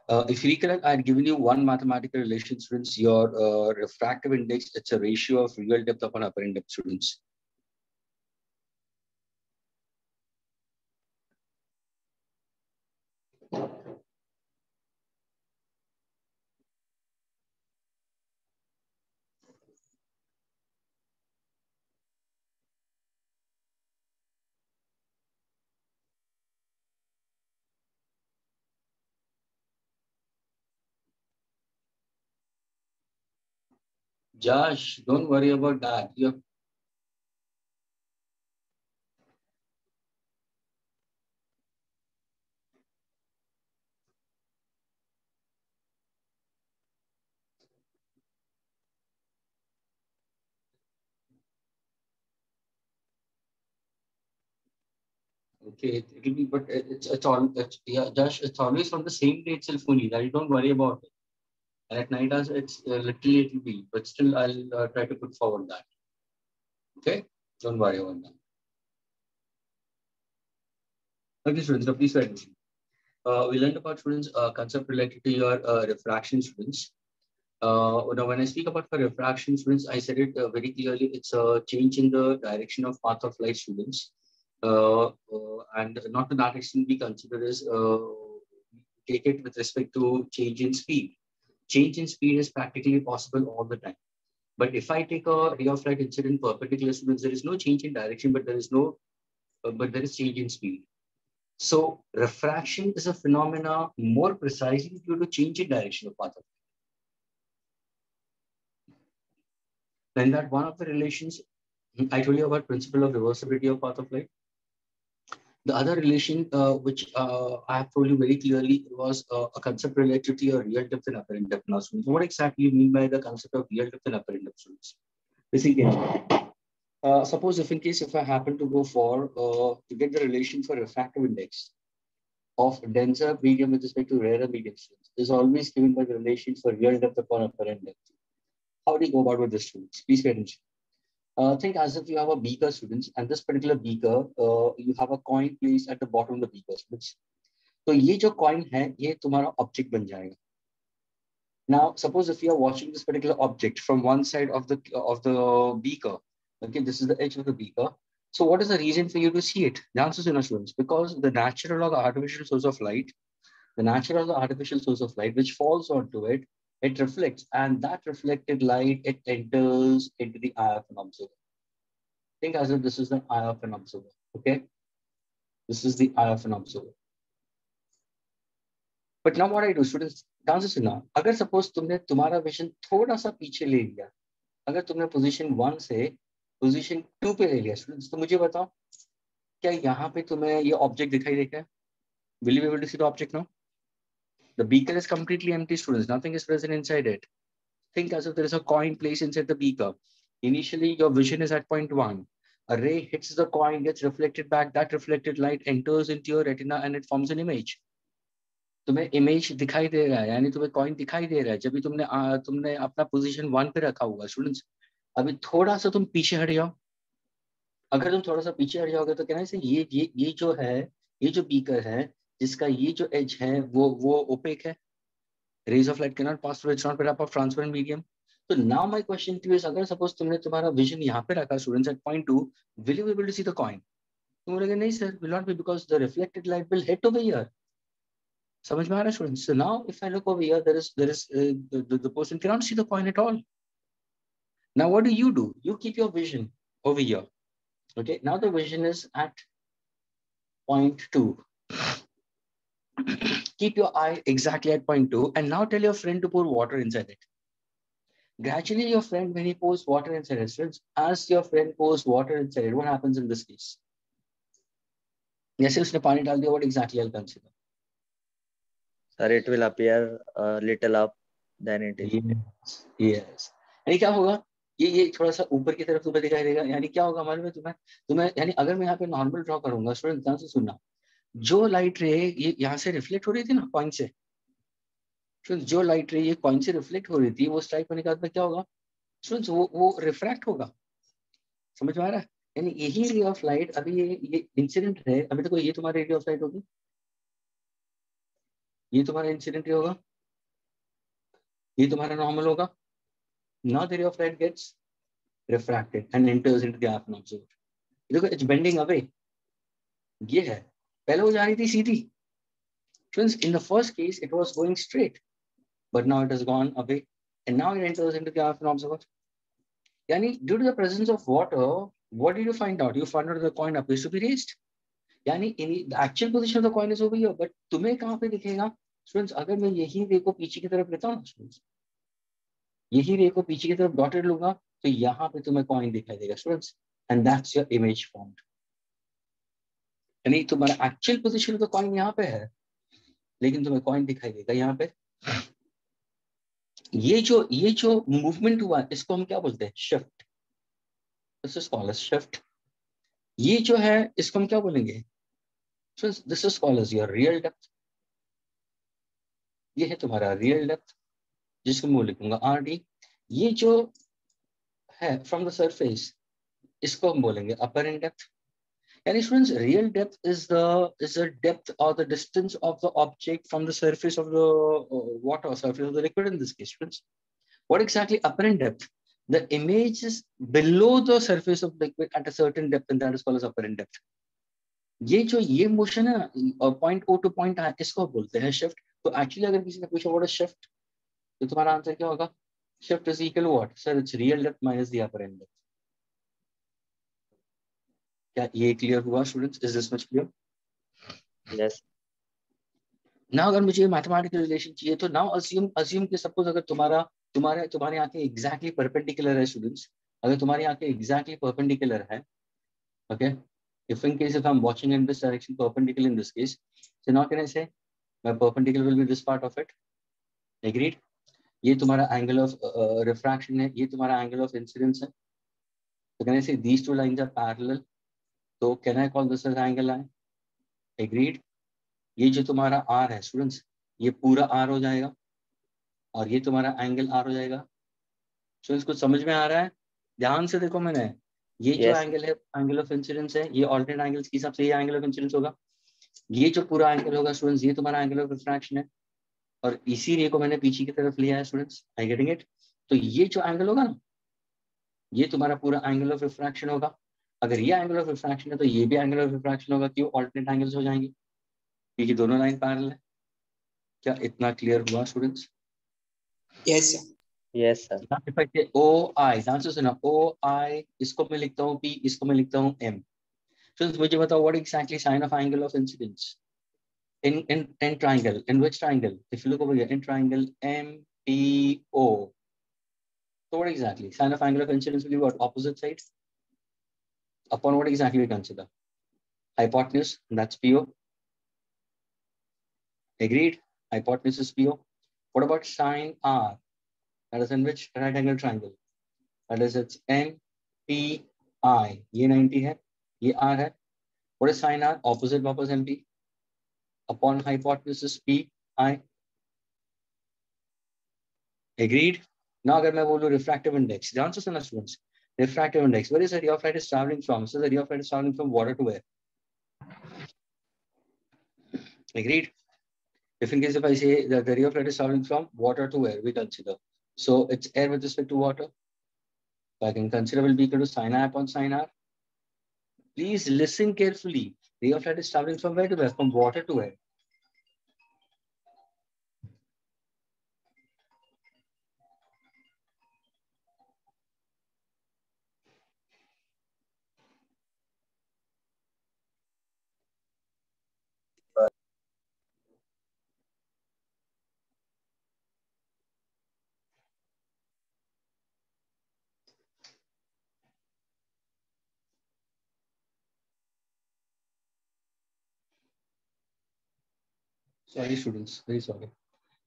If you recollect, I had given you one mathematical relation, students. Your refractive index, it's a ratio of real depth upon apparent depth, students. Josh, don't worry about that. Okay, it will be, but yeah, Josh, it's always on the same day itself only. That you don't worry about it. And at night, it's literally it will be, but still, I'll try to put forward that. Okay, don't worry about that. Okay, students, now please pay attention. We learned about, students, concept related to your refraction, students. Now, when I speak about the refraction, students, I said it very clearly. It's a change in the direction of path of light, students. And not to that extent, we consider as take it with respect to change in speed. Change in speed is practically possible all the time. But if I take a ray of light incident perpendicular, students, there is no change in direction, but there is change in speed. So refraction is a phenomena more precisely due to change in direction of path of light. Then that one of the relations I told you about principle of reversibility of path of light. The other relation which I have told you very clearly was a concept related to your real depth and apparent depth. Now, students, what exactly you mean by the concept of real depth and apparent depth, students? Basically, suppose if I happen to go for to get the relation for refractive index of denser medium with respect to rarer medium, students, is always given by the relation for real depth upon apparent depth. How do you go about with this, students? Please pay attention. Think as if you have a beaker, students, and this particular beaker, you have a coin placed at the bottom of the beaker, students. So ये जो coin है, ये तुम्हारा object बन जाएगा. Now, suppose if you are watching this particular object from one side of the beaker, okay, this is the edge of the beaker. So what is the reason for you to see it? The answer is, students, because the natural or the artificial source of light, which falls onto it, it reflects, and that reflected light, it enters into the eye of an observer. Think as if this is the eye of an observer, okay? This is the eye of an observer. But now what I do, students, ध्यान से सुनना, अगर suppose तुमने तुम्हारा vision थोड़ा सा पीछे ले लिया, अगर तुमने position 1 से position 2 पे ले लिया, students, तो मुझे बताओ, क्या यहाँ पे तुम्हें ये object दिखाई देगा? Will you be able to see the object now? The beaker is completely empty, students. Nothing is present inside it. Think as if there is a coin placed inside the beaker. Initially, your vision is at point 1. A ray hits the coin, gets reflected back. That reflected light enters into your retina and it forms an image. तुम्हें image दिखाई दे रहा है, यानी तुम्हें coin दिखाई दे रहा है जब भी तुमने अपना पोजीशन 1 पे रखा हुआ। स्टूडेंट्स, अभी थोड़ा सा तुम पीछे हट जाओ। अगर तुम थोड़ा सा पीछे हट जाओगे तो कहना है ये जो है, ये जो बीकर है, जिसका ये जो एज है वो ओपेक है। Rays of light can not pass through, it's not made up of transparent medium. तो now my question to you is, अगर सपोज तुमने तुम्हारा विजन यहाँ पे रखा students at point 2, will you be able to see the coin? तुम बोलोगे नहीं sir, will not be, because the reflected light will hit over here. समझ में आ रहा है students? So now if I look over here, there is the person cannot see the coin at all. Now what do? You keep your vision over here. Okay, now the vision is at point 2. Keep your eye exactly at point 2 and now tell your friend to pour water inside it. Gradually your friend, when he pours water inside it, friends, as your friend pours water inside it, what happens in this case? जैसे उसने पानी डाल दिया, what exactly I'll consider? Sir, it will appear a little up than it is. Yes. यानी क्या होगा? ये थोड़ा सा ऊपर की तरफ तुम्हें दिखाई देगा। यानी क्या होगा मालूम है तुम्हें यानी अगर मैं यहाँ पे नॉर्मल ड्रॉ करूंगा, स्टूडेंट ध्यान से सुनना, जो लाइट रे ये यहाँ से रिफ्लेक्ट हो रही थी ना कॉइन से, स्टूडेंट जो लाइट रे ये कॉइन से रिफ्लेक्ट हो रही थी, वो स्ट्राइक होने के बाद में क्या होगा स्टूडेंट्स? वो रिफ्रैक्ट होगा। समझ में आ रहा है? यानी यही रे ऑफ लाइट, अभी ये इंसिडेंट है, अभी देखो ये तुम्हारी रे ऑफ लाइट होगी, ये तुम्हारा इंसिडेंट होगा, ये तुम्हारा नॉर्मल होगा. Now the ray of light gets refracted and enters into the eye of an observer. देखो it's bending away. ये है, पहले वो जा रही थी सीधी. Friends, in the first case it was going straight, but now it has gone away and now it enters into the eye of an observer. Yani due to the presence of water, what did you find out? You found out the coin appears to be raised. Yani in the actual position of the coin is over here, but तुम्हें कहाँ पे दिखेगा? Friends, अगर मैं यही रे को पीछे की तरफ लेता हूँ ना, friends, यही रे को पीछे की तरफ डॉटेड लूंगा तो यहाँ पे तुम्हें कॉइन दिखाई देगा students, and that's your image formed. यानी तुम्हारा एक्चुअल पोजीशन तो कॉइन यहाँ पे है, लेकिन तुम्हें कॉइन दिखाई देगा यहाँ पे. ये जो मूवमेंट हुआ इसको हम क्या बोलते हैं? Shift. This is called shift. ये जो है इसको हम क्या बोलेंगे? This is called your real depth. ये है तुम्हारा रियल डेप्थ, जिसको मैं लिखूंगा आर डी. ये जो है फ्रॉम द सरफेस, इसको हम बोलेंगे apparent depth. And students, real depth is the depth or the distance of the object from the surface of the water, surface of the liquid in this case. Students, what exactly apparent depth? The image is below the surface of the liquid at a certain depth, and that is called as apparent depth. ये motion है ना, point O to point I, इसको बोलते हैं shift. तो actually अगर किसी ने पूछा व्हाट इज शिफ्ट, तो तुम्हारा आंसर क्या होगा? Shift is equal what sir? It's real depth minus the apparent depth. क्या ये क्लियर हुआ students? Is this much clear? Yes. ना अगर मुझे मैथमेटिकल रिलेशन चाहिए तो नाउ अस्यूम कि सपोज अगर तुम्हारी आंखें एग्जैक्टली परपेंडिकुलर है स्टूडेंट्स, अगर तुम्हारी आंखें एग्जैक्टली परपेंडिकुलर है, okay, if in case if I'm watching in this direction perpendicular in this case, so now can I say my perpendicular will be this part of it. Agreed? ये तुम्हारा angle of refraction है, ये तुम्हारा angle of incidence है. So can I say these two lines are parallel? So can I call this as angle I? Agreed? ये जो तुम्हारा R है स्टूडेंट्स, ये पूरा R हो जाएगा और ये तुम्हारा एंगल R हो जाएगा. स्टूडेंट्स कुछ समझ में आ रहा है? ध्यान से देखो, मैंने ये जो एंगल है एंगल ऑफ इंसिडेंस है, ये ऑल्टरनेट एंगल्स के हिसाब से ये एंगल ऑफ इंसिडेंस होगा. ये जो पूरा एंगल होगा स्टूडेंट्स, ये तुम्हारा एंगल ऑफ रिफ्रैक्शन है और इसी रे को मैंने पीछे की तरफ लिया है स्टूडेंट्स. I getting it? तो ये जो एंगल होगा ना, ये तुम्हारा पूरा एंगल ऑफ रिफ्रैक्शन होगा. अगर ये एंगल ऑफ रिफ्रैक्शन है तो ये भी एंगल ऑफ रिफ्रैक्शन होगा. क्यों? ऑल्टरनेट एंगल्स हो जाएंगे क्योंकि दोनों लाइन पैरेलल है. क्या इतना क्लियर हुआ students? Yes sir. Yes sir. If I say OI, ध्यान से सुना, OI इसको मैं लिखता हूँ P, इसको मैं लिखता हूँ M. तो मुझे बताओ what exactly sign of angle of incidence in triangle? In which triangle? If you look over here, in triangle MPO. So what exactly sign of angle of incidence will be what? Opposite side. Upon what exactly we consider? Hypotenuse, that's PO. Agreed? Hypotenuse is PO. What about sine R? That is in which right angle triangle? That is it's MPI. ये 90 है, ये R है. What is sine R? Opposite वापस MP. Upon hypotenuse is PI. Agreed? Now अगर मैं बोलूँ refractive index, ध्यान से सुनना students. Refractive index. Where is the ray of light is traveling from? So the ray of light is traveling from water to air. Agreed? If in case if I say that the ray of light is traveling from water to air, we consider. So it's air with respect to water. So I can consider will be equal to sin I upon sin R. Please listen carefully. Ray of light is traveling from where to where? From water to air. Sorry, students. Very sorry.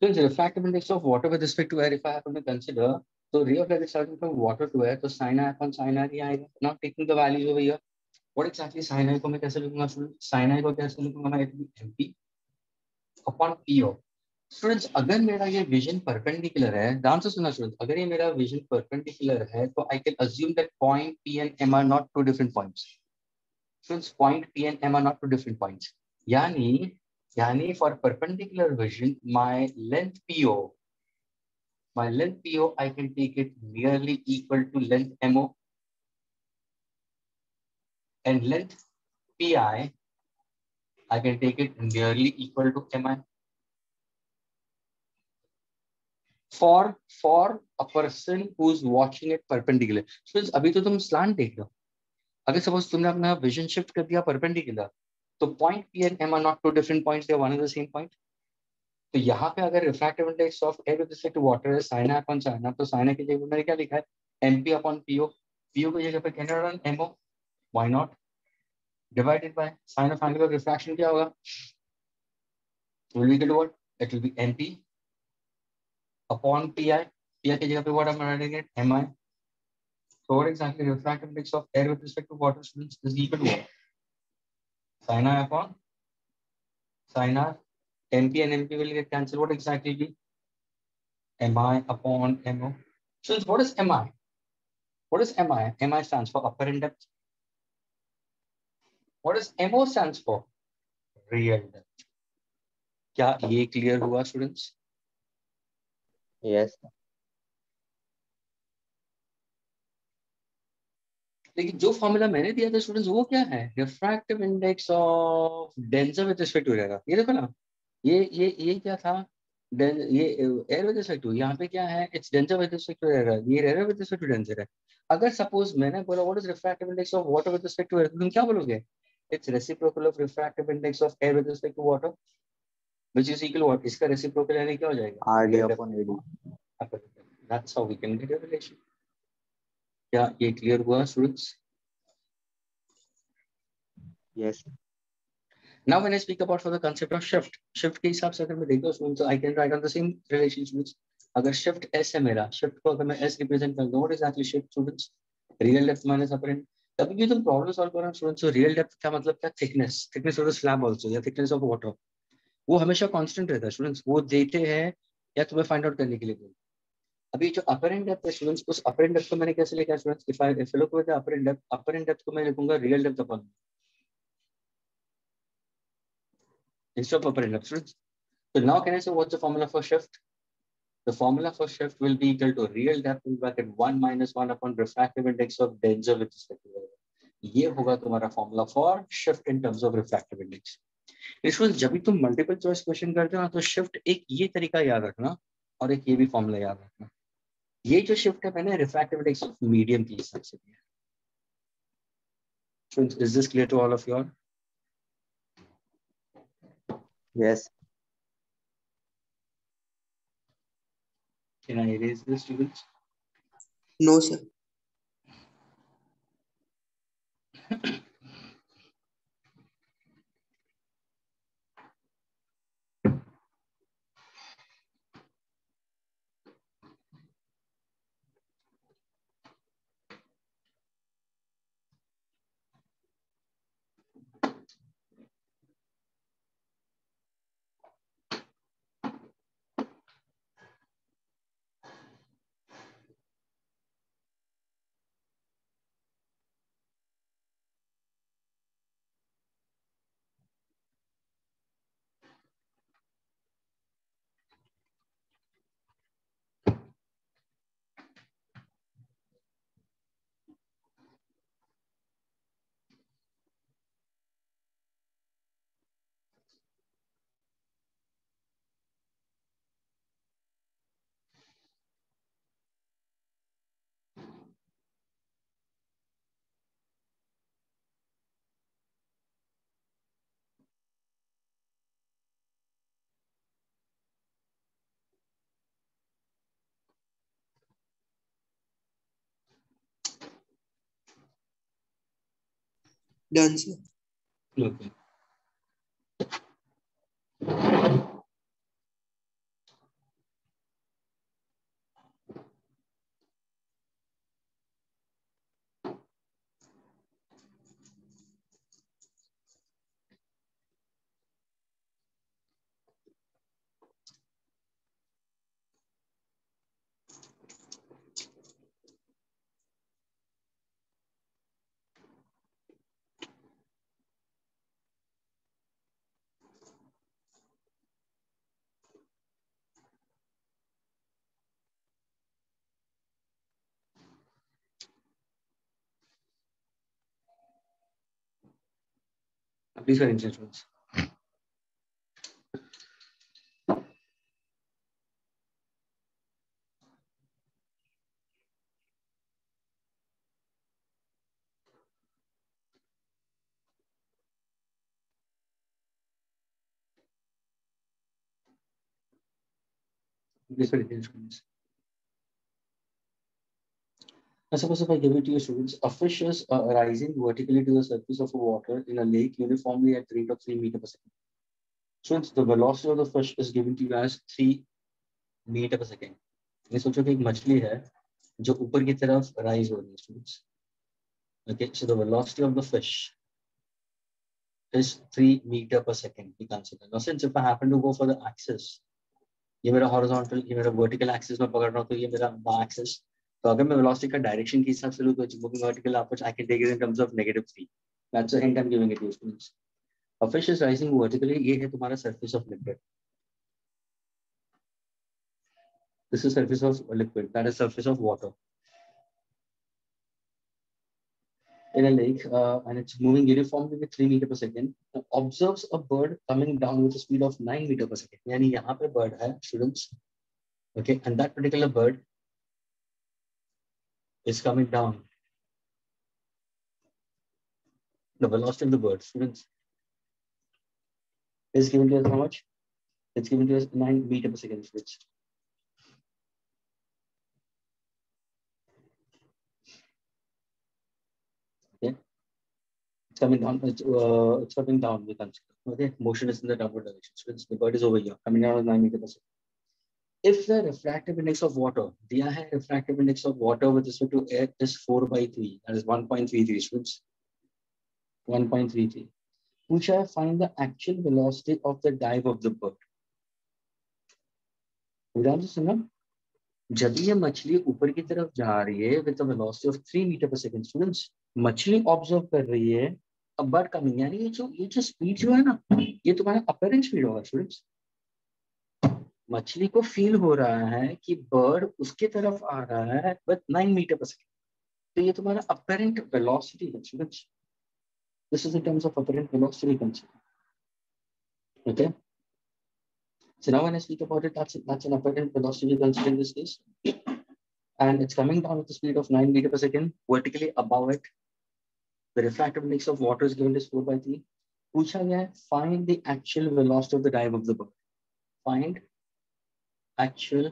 So the refractive index of water with respect to air, if I happen to consider, so ray of light is traveling from water to air, so sin I upon sin R ही आएगा. Now taking the values over here, what exactly sin I को मैं कैसे लिखूंगा students? Sin I को कैसे लिखूंगा मैं? MP upon PO. Students, अगर मेरा ये vision perpendicular है, ध्यान से सुना students, अगर ये मेरा vision perpendicular है, तो I can assume that point P and M are not two different points. Students, point P and M are not two different points. यानी यानी for perpendicular vision, my length PO, I can take it nearly equal to length MO, and length PI, I can take it nearly equal to MI. For a person who's watching it perpendicular. So अभी तो तुम slant देख रहे हो. अगर suppose तुमने अपना vision shift कर दिया perpendicular, तो point P and M are not two different points, they are one and the same point. तो यहाँ पे अगर refractive index of air with respect to water है sin A upon sin A, तो sin A की जगह मैंने क्या लिखा है? MP upon PO. PO की जगह पे can I run MO? Why not? Divided by sin of angular refraction क्या होगा? Will be equal to what? It will be MP upon PI. PI की जगह पे what am I writing it? MI. So what exactly refractive index of air with respect to water students is equal to what? Sin I upon sin R. MP and MP will get cancelled. What exactly will be? MI upon MO. So what is MI? What is MI? MI stands for upper in depth. What does MO stands for? Real depth. क्या ये clear हुआ students? Yes. लेकिन जो formula मैंने दिया था students वो क्या है? Refractive index of denser with respect to रहेगा. ये देखो ना, ये क्या था? ये एयर विद रिस्पेक्ट टू, यहाँ पे क्या है? It's denser with respect to रहेगा. ये air with respect to denser है. अगर सपोज मैंने बोला what is refractive index of water with respect to air, तुम क्या बोलोगे? It's reciprocal of refractive index of air with respect to water which is equal what? इसका reciprocal यानी क्या हो जाएगा? RD upon AD. That's how we can get a relation. क्या ये क्लियर हुआ students? Yes. Now, when I speak about for the concept of shift के हिसाब से अगर मैं देखता हूँ, so I can write on the same relations. अगर shift S है मेरा, shift को अगर मैं S represent कर दूँ, what exactly shift students? Real depth minus upper end. तभी भी तुम प्रॉब्लम सॉल्व कर रहे हो स्टूडेंट्स. तो रियल डेप्थ का मतलब क्या? Thickness of the slab also, या थिकनेस ऑफ वाटर, वो हमेशा कांस्टेंट रहता है स्टूडेंट्स. वो देते हैं या तुम्हें फाइंड आउट करने के लिए. अभी जो अपर एंड डेप्थ है स्टूडेंट्स, उस अपर एंड डेप्थ को मैंने कैसे लिखा है students? If I look with the upper and depth को मैं लिखूंगा real depth upon instead of upper end depth students. So now can I say what's the formula for shift? The formula for shift will be equal to real depth in bracket 1 minus 1 upon refractive index of Denzer with respect to weather. ये होगा तुम्हारा formula for shift in terms of refractive index. इसमें जब भी तुम multiple choice question करते हो ना, तो शिफ्ट एक ये तरीका याद रखना और एक ये भी फॉर्मूला याद रखना. ये जो शिफ्ट है मैंने रिफ्रैक्टिव इंडेक्स ऑफ मीडियम के हिसाब से दिया. So is this clear to all of you all? Yes. Can I erase this, students? No, sir. Done, sir. Okay. Please for instance. Please for instance. Now, suppose if I give it to your students, a fish is rising vertically to the surface of water in a lake uniformly at the rate of 3 meters per second. Students, the velocity of the fish is given to you as 3 meters per second. ये सोचो कि एक मछली है जो ऊपर की तरफ राइज हो रही है students. Okay, so the velocity of the fish is 3 meters per second. We consider. Now, since if I happen to go for the axis, ये मेरा horizontal, ये मेरा vertical axis में पकड़ रहा हूँ तो ये मेरा y-axis. तो अगर मैं velocity का direction के हिसाब से लूँ तो moving vertical upwards, I can take it in terms of -3. That's the hint I'm giving it to you, students. A fish is rising vertically. ये है तुम्हारा surface of liquid. This is surface of liquid. That is surface of water. In a lake, and it's moving uniformly with 3 meters per second. Observes a bird coming down with a speed of 9 meters per second. यानी यहाँ पे bird है, students. Okay, and that particular bird is coming down. The velocity of the bird, students, is given to us how much? It's given to us 9 meters per second, students. Okay, it's coming down. It's coming down. We consider. Okay, motion is in the downward direction, students. The bird is over here, coming down at 9 meters per second. If the refractive index of water, दिया है refractive index of water with respect to air is 4/3, that is 1.33, students. 1.33. पूछा है find the actual velocity of the dive of the bird. ध्यान से सुनना, जब ये मछली ऊपर की तरफ जा रही है with a velocity of 3 meters per second, students, मछली ऑब्जर्व कर रही है a bird coming, यानी ये जो स्पीड जो है ना, ये तुम्हारा अपरेंट स्पीड होगा, स्टूडेंट्स. मछली को फील हो रहा है कि बर्ड उसके तरफ आ रहा है विद 9 मीटर पर सेकेंड. तो ये तुम्हारा अपरेंट वेलोसिटी है, students. This is in terms of apparent velocity consider. Okay, so now when I speak about it, that's an apparent velocity considered in this case, and it's coming down with the speed of 9 meters per second vertically above it. The refractive index of water is given as 4/3. पूछा गया है find the actual velocity of the dive of the bird. Find actual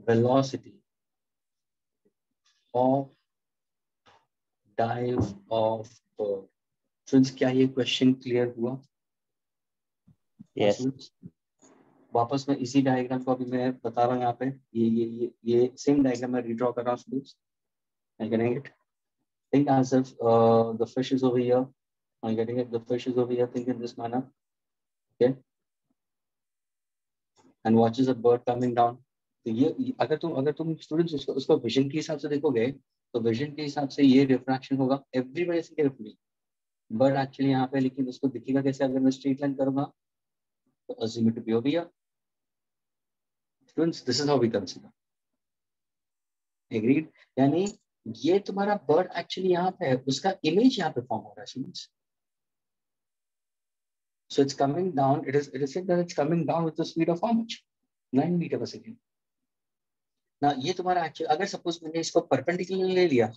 velocity of dive of bird. Students, क्या ये question clear हुआ? Yes. वापस मैं इसी diagram को अभी मैं बता रहा हूँ यहाँ पे. ये सेम डायग्राम मैं रीड्रॉ कर रहा हूँ, students. I'm getting it. Think as if the fish is over here. I'm getting it. The fish is over here. Think in this manner. Okay. And watches a bird coming down. तो ये अगर तुम students उसको vision के हिसाब से देखोगे तो विजन के हिसाब से ये रिफ्रैक्शन होगा एवरीबॉडी से केयरफुली. बर्ड एक्चुअली यहाँ पे, लेकिन उसको दिखेगा कैसे अगर मैं स्ट्रेट लाइन करूंगा? तो assume it to be over here. Students, this is how we consider. Agreed? यानी ये तुम्हारा बर्ड एक्चुअली यहाँ पे है, उसका इमेज यहाँ पे फॉर्म हो रहा है, students. So it's coming down. It is said that it's coming down with the speed of how much? 9 meters per second. Now ये तुम्हारा एक्चुअली, अगर सपोज मैंने इसको परपेंडिकुलर ले लिया,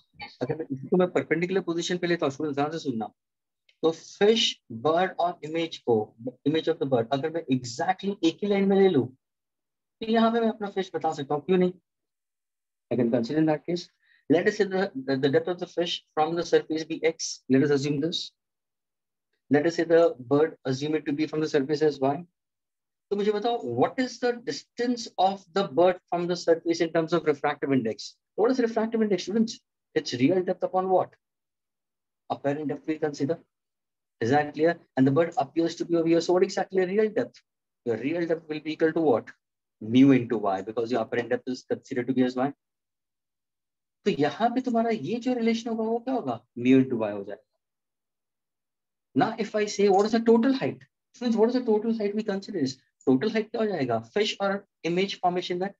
अगर मैं इसको मैं परपेंडिकुलर पोजीशन पे लेता हूँ, स्टूडेंट्स ध्यान से सुनना, तो फिश, बर्ड और इमेज ऑफ द बर्ड अगर मैं एग्जैक्टली एक ही लाइन में ले लूं तो यहाँ पे मैं अपना फिश बता सकता हूँ, क्यों नहीं? I can consider in that case. Let us say the depth of the fish from the surface be x. Let us assume this. Let us say the bird, assume it to be from the surface as y. तो मुझे बताओ, what is the distance of the bird from the surface in terms of refractive index? What is refractive index, students? It's real depth upon what? Apparent depth we consider. Is that clear? And the bird appears to be over here. So what exactly real depth? Your real depth will be equal to what? Mu into y, because your apparent depth is considered to be as y. तो यहाँ पे तुम्हारा ये जो relation होगा वो क्या होगा? Mu into y हो जाएगा. Now if I say what is the total height? Friends, what is the total height we consider is? Total height क्या हो जाएगा? Fish और image formation में.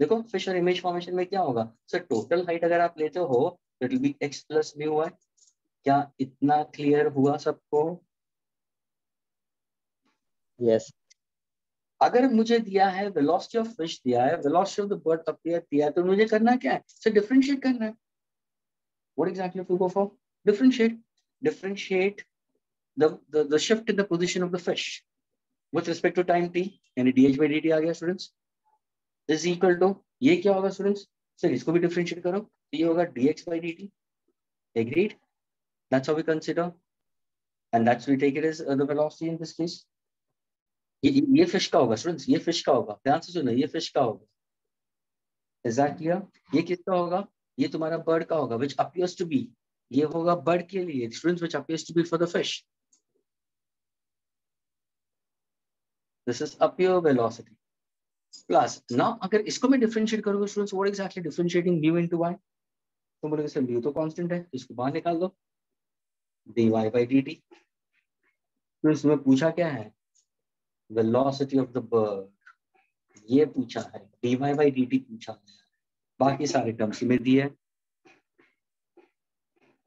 देखो fish और image formation में क्या होगा? So total height अगर आप लेते हो, it will be x plus mu y. क्या इतना क्लियर हुआ सबको? Yes. अगर मुझे दिया है वेलोसिटी ऑफ फिश दिया है, velocity of the bird appear दिया है, तो मुझे करना क्या है? सो डिफरेंशिएट करना है. What exactly to go for? Differentiate the shift in the position of the fish with respect to time t. यानी dh by dt आ गया स्टूडेंट्स, is equal to, ये क्या होगा स्टूडेंट्स? सर इसको भी डिफरेंशिएट करो, ये होगा dx by dt. Agreed? That's how we consider, and that's we take it as the velocity in this case. ये फिश का होगा स्टूडेंट्स, ये फिश का होगा, ध्यान से सुनो, ये फिश का होगा. Is that clear? ये किसका होगा? ये तुम्हारा बर्ड का होगा, which appears to be, ये होगा बर्ड के लिए students, which appears to be for the fish. This is appear velocity plus. Now अगर इसको मैं डिफरेंशिएट करूंगा students, what exactly differentiating mu into y? तो बोलोगे सर mu तो कांस्टेंट है, इसको बाहर निकाल दो, dy by dt. तो इसमें पूछा क्या है? वेलोसिटी ऑफ द बर्ड, ये पूछा है, dy by dt पूछा है, बाकी सारे टर्म्स में दिए है.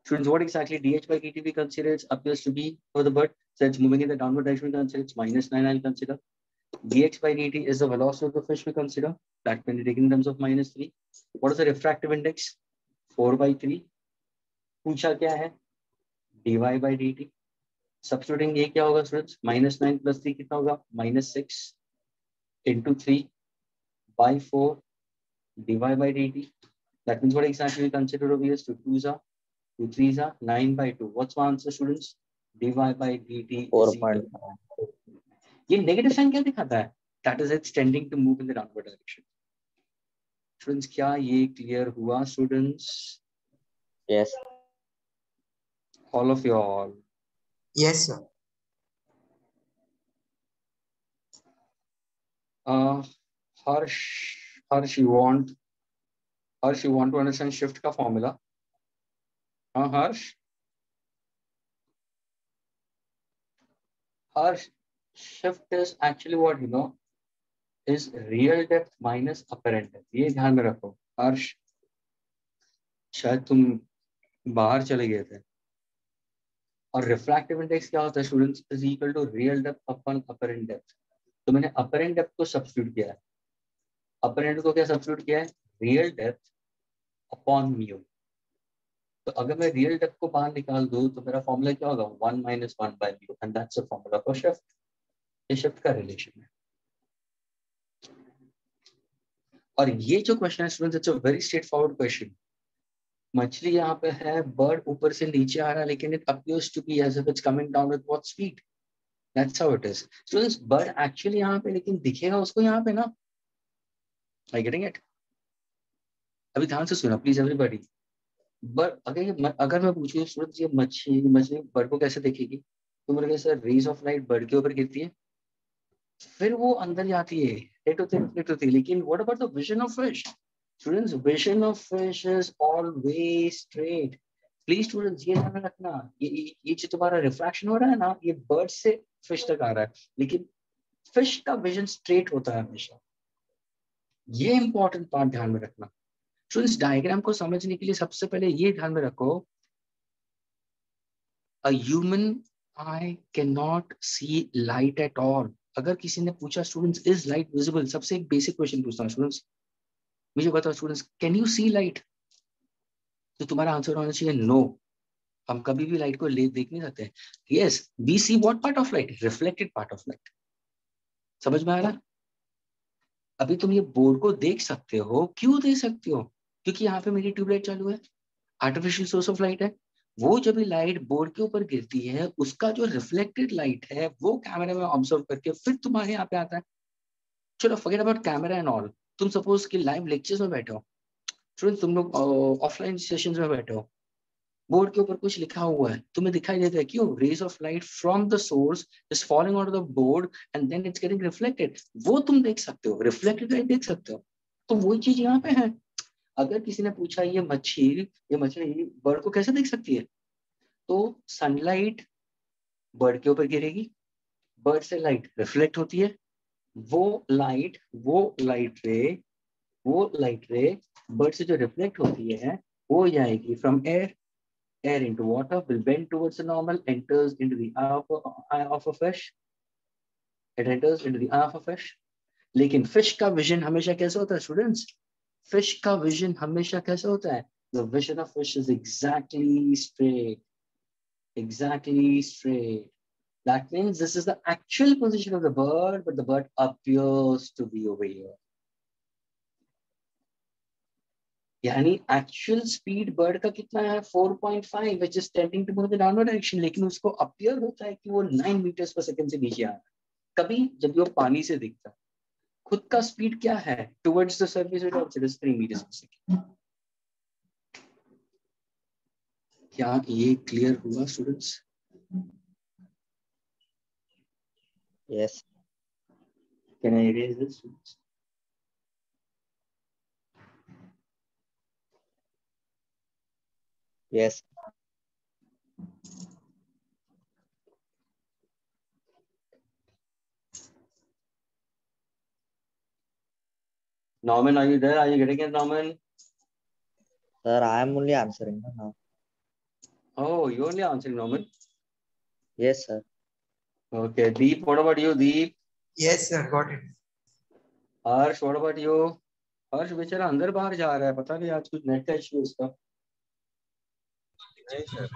Students, what exactly dh by dt we consider it appears to be for the bird, so it's moving in the downward direction, we consider it's -9. I'll consider dx by dt is the velocity of the fish, we consider that can be taken in terms of -3. What is the refractive index? 4/3. पूछा क्या है? dy by dt. Substituting ये क्या होगा students? -9 plus 3 कितना होगा? -6 into 3/4 dy by dt. That means what exactly we consider over here is 2 2s are 2 3s are 9/2. What's my answer students? dy by dt is 4.5. ये negative sign क्या दिखाता है? That is it's tending to move in the downward direction. Students, क्या ये clear हुआ students? Yes. All of you all. Yes, sir. Harsh, you want to understand shift का formula? Harsh, shift is actually what you know is real depth minus apparent depth. ये ध्यान में रखो. हर्ष, शायद तुम बाहर चले गए थे. और रिफ्रैक्टिव इंडेक्स क्या होता है students? Is equal to real depth upon apparent depth. तो मैंने अपरेंट डेप्थ को सब्स्टिट्यूट किया है. अपरेंट को क्या सब्स्टिट्यूट किया है? Real depth upon mu. तो अगर मैं रियल डेप्थ को बाहर निकाल दूं तो मेरा फॉर्मूला क्या होगा? 1 - 1/म्यू, and that's the formula for shift. ये शिफ्ट का रिलेशन है. और ये जो क्वेश्चन है students, it's a very straight forward question. मछली यहाँ पे है, बर्ड ऊपर से नीचे आ रहा है, लेकिन it appears to be as if it's coming down with what speed. That's how it is students. Bird actually यहाँ पे, लेकिन दिखेगा उसको यहाँ पे ना. Are you getting it? अभी ध्यान से सुना प्लीज एवरीबॉडी. बर्ड अगर मैं पूछूं स्टूडेंट्स, ये मछली बर्ड को कैसे देखेगी? तो मेरे sir rays of light bird के ऊपर गिरती है, फिर वो अंदर जाती है, रिफ्लेक्ट होती है. लेकिन what about the vision of fish? Students, vision of fish is always straight. Please students ये ध्यान रखना, ये जो तुम्हारा रिफ्रैक्शन हो रहा है ना, ये बर्ड से फिश तक आ रहा है, लेकिन फिश का विजन स्ट्रेट होता है हमेशा. ये इंपॉर्टेंट पार्ट ध्यान में रखना. स्टूडेंट्स, डायग्राम को समझने के लिए सबसे पहले ये ध्यान में रखो, a human eye can not see light at all. अगर किसी ने पूछा स्टूडेंट्स इज लाइट विजिबल, सबसे एक बेसिक क्वेश्चन पूछता हूँ स्टूडेंट्स, मुझे बताओ students, can you see light? तो तुम्हारा आंसर होना चाहिए नो. हम कभी भी लाइट को देख नहीं सकते. Yes, we see what part of light? Reflected part of light. समझ में आ रहा? अभी तुम ये बोर्ड को देख सकते हो. क्यों देख सकते हो? क्योंकि यहाँ पे मेरी ट्यूबलाइट चालू है, आर्टिफिशियल सोर्स ऑफ लाइट है. वो जब भी लाइट बोर्ड के ऊपर गिरती है, उसका जो रिफ्लेक्टेड लाइट है वो कैमरे में ऑब्जर्व करके फिर तुम्हारे यहाँ पे आता है. चलो forget about camera and all. तुम सपोज कि लाइव लेक्चर्स में बैठे हो स्टूडेंट, तुम लोग ऑफलाइन सेशंस में बैठे हो, बोर्ड के ऊपर कुछ लिखा हुआ है, तुम्हें दिखाई देता है. क्यों? Rays of light from the source is falling out of the board and then it's getting reflected. वो तुम देख सकते हो, रिफ्लेक्टेड लाइट देख सकते हो. तो वही चीज यहाँ पे है. अगर किसी ने पूछा ये मछली बर्ड को कैसे देख सकती है, तो सनलाइट बर्ड के ऊपर गिरेगी, बर्ड से लाइट रिफ्लेक्ट होती है, वो लाइट रे बर्ड से जो रिफ्लेक्ट होती है वो जाएगी from air into water, will bend towards the normal, enters into the eye of a fish, It enters into the eye of a fish. लेकिन fish का vision हमेशा कैसा होता है students? Fish का vision हमेशा कैसा होता है? The vision of fish is exactly straight. Exactly straight. That means this is the actual position of the bird, but the bird appears to be over here. यानी एक्चुअल स्पीड बर्ड का कितना है 4.5 which is tending to move in the downward direction, लेकिन उसको appear होता है कि वो 9 मीटर्स पर सेकंड से नीचे आ रहा है. कभी जब वो पानी से दिखता है, खुद का स्पीड क्या है towards the surface of it is 3 meters per second. क्या ये क्लियर हुआ students? Yes. Can I erase this students? Yes. Norman, are you there? Are you getting it, Norman? Sir, I am only answering now. Oh, you only answering, Norman. Yes, sir. Okay, Deep, what about you, Deep? Yes, sir. Got it. Harsh, what about you? हर्ष बेचारा अंदर बाहर जा रहा है, पता नहीं आज कुछ नेट का इश्यू उसका. नहीं सर.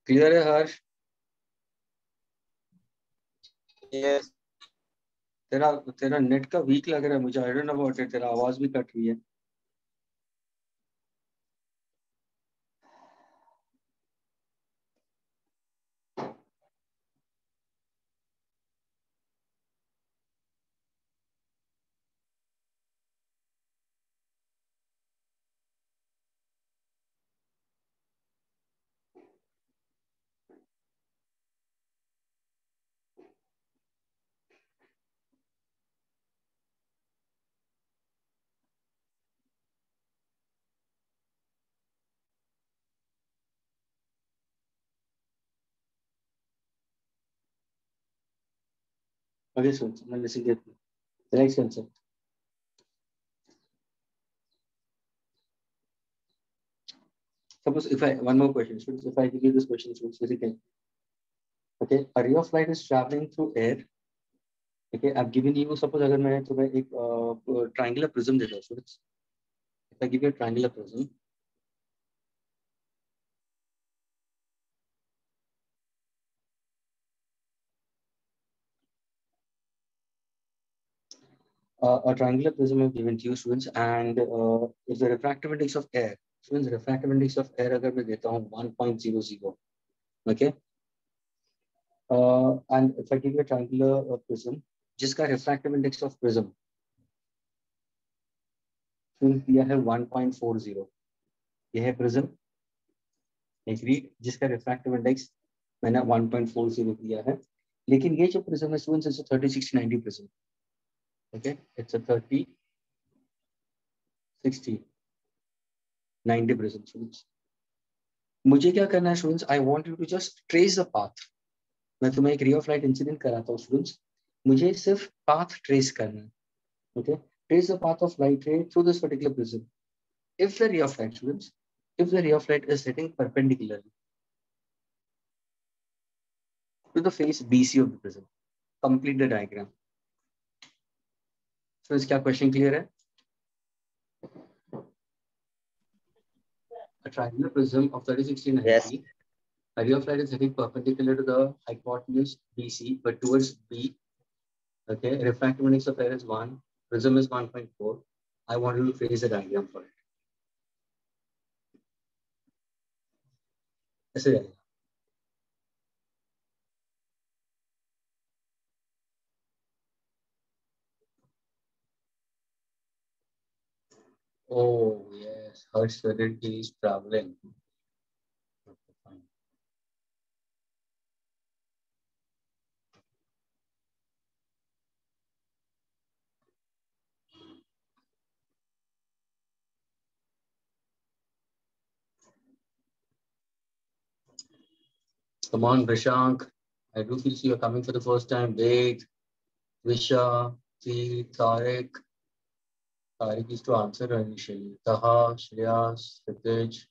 क्लियर है हर्ष? Yes. तेरा नेट का वीक लग रहा है मुझे. I don't know about it. तेरा आवाज भी कट रही है. Okay, so now listen carefully. The next concept. Suppose if I one more question, students, if I give you this question, students, very carefully. Okay, a ray of light is traveling through air. Okay, I've given you. Suppose अगर मैं तुम्हें एक triangular prism देता हूँ, students. If I give you a triangular prism, a triangular prism I've given to you, students, and if the refractive index of air, students, refractive index of air अगर मैं देता हूँ 1.00, okay, and if I give you a triangular prism, जिसका refractive index of prism दिया है 1.40, यह है prism एक रीड जिसका refractive index मैंने 1.40 दिया है. लेकिन ये जो prism है students, it's a 30-60-90 prism. Okay, it's a 30-60-90 prism, students. मुझे क्या करना है students? I want you to just trace the path. मैं तुम्हें एक ray of light incident कराता हूँ students. मुझे सिर्फ path trace करना है. Okay, trace the path of light ray through this particular prism. If the ray of light, students, if the ray of light is sitting perpendicularly to the face BC of the prism, complete the diagram. So इसका question clear है? A triangular prism of 30-60-90. Yes. A ray of light is hitting perpendicular to the hypotenuse BC, but towards B. Okay, refractive index of air is 1, prism is 1.4. I want you to trace a diagram for it. ऐसे जाएगा. Oh yes, Harsh said it is traveling. Okay, fine. Come on, Vishank. I do feel you're coming for the first time. Wait, Visha, T, Tarek. Tarek is to answer initially. Taha, Shreyas, Sitij,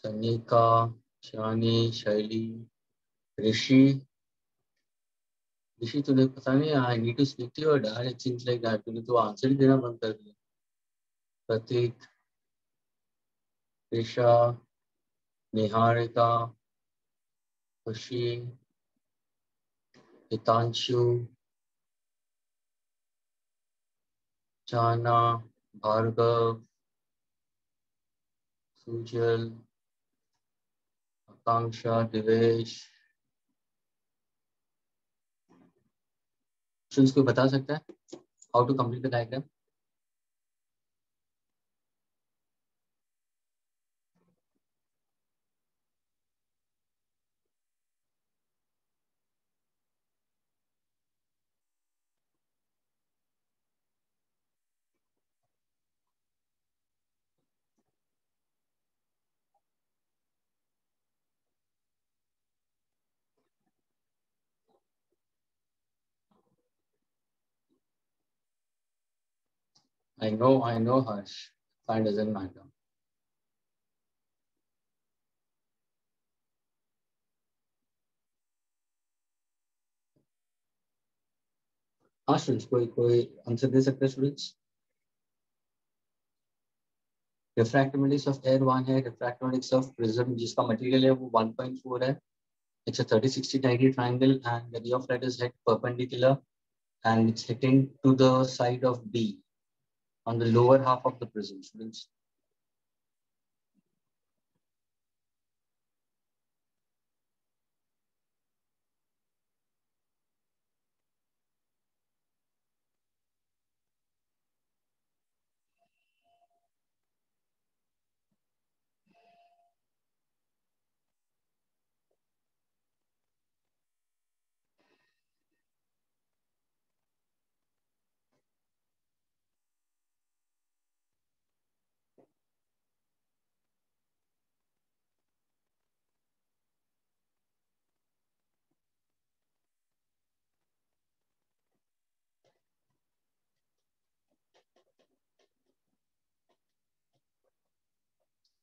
Sanika, Shani, Shaili. ऋषि तुझे पता नहीं, I need to speak to your dad, it seems like that तूने तो answer ही देना बंद कर दिया। प्रतीक, ऋषा, Niharika, Khushi, Hitanshu, Chana, Bhargav, Sujal, Akanksha, Divesh. Students को बता सकता है how to complete the diagram? I know, Harsh. Fine, doesn't matter. हाँ स्टूडेंट्स, कोई आंसर दे सकते हैं students? Refractive index of air 1 है, रिफ्रैक्टिव इंडेक्स ऑफ प्रिज्म जिसका मटेरियल है वो 1.4 है। It's a 30-60-90 triangle and the ray of light is hit perpendicular and it's hitting to the side of B on the lower half of the prism, students.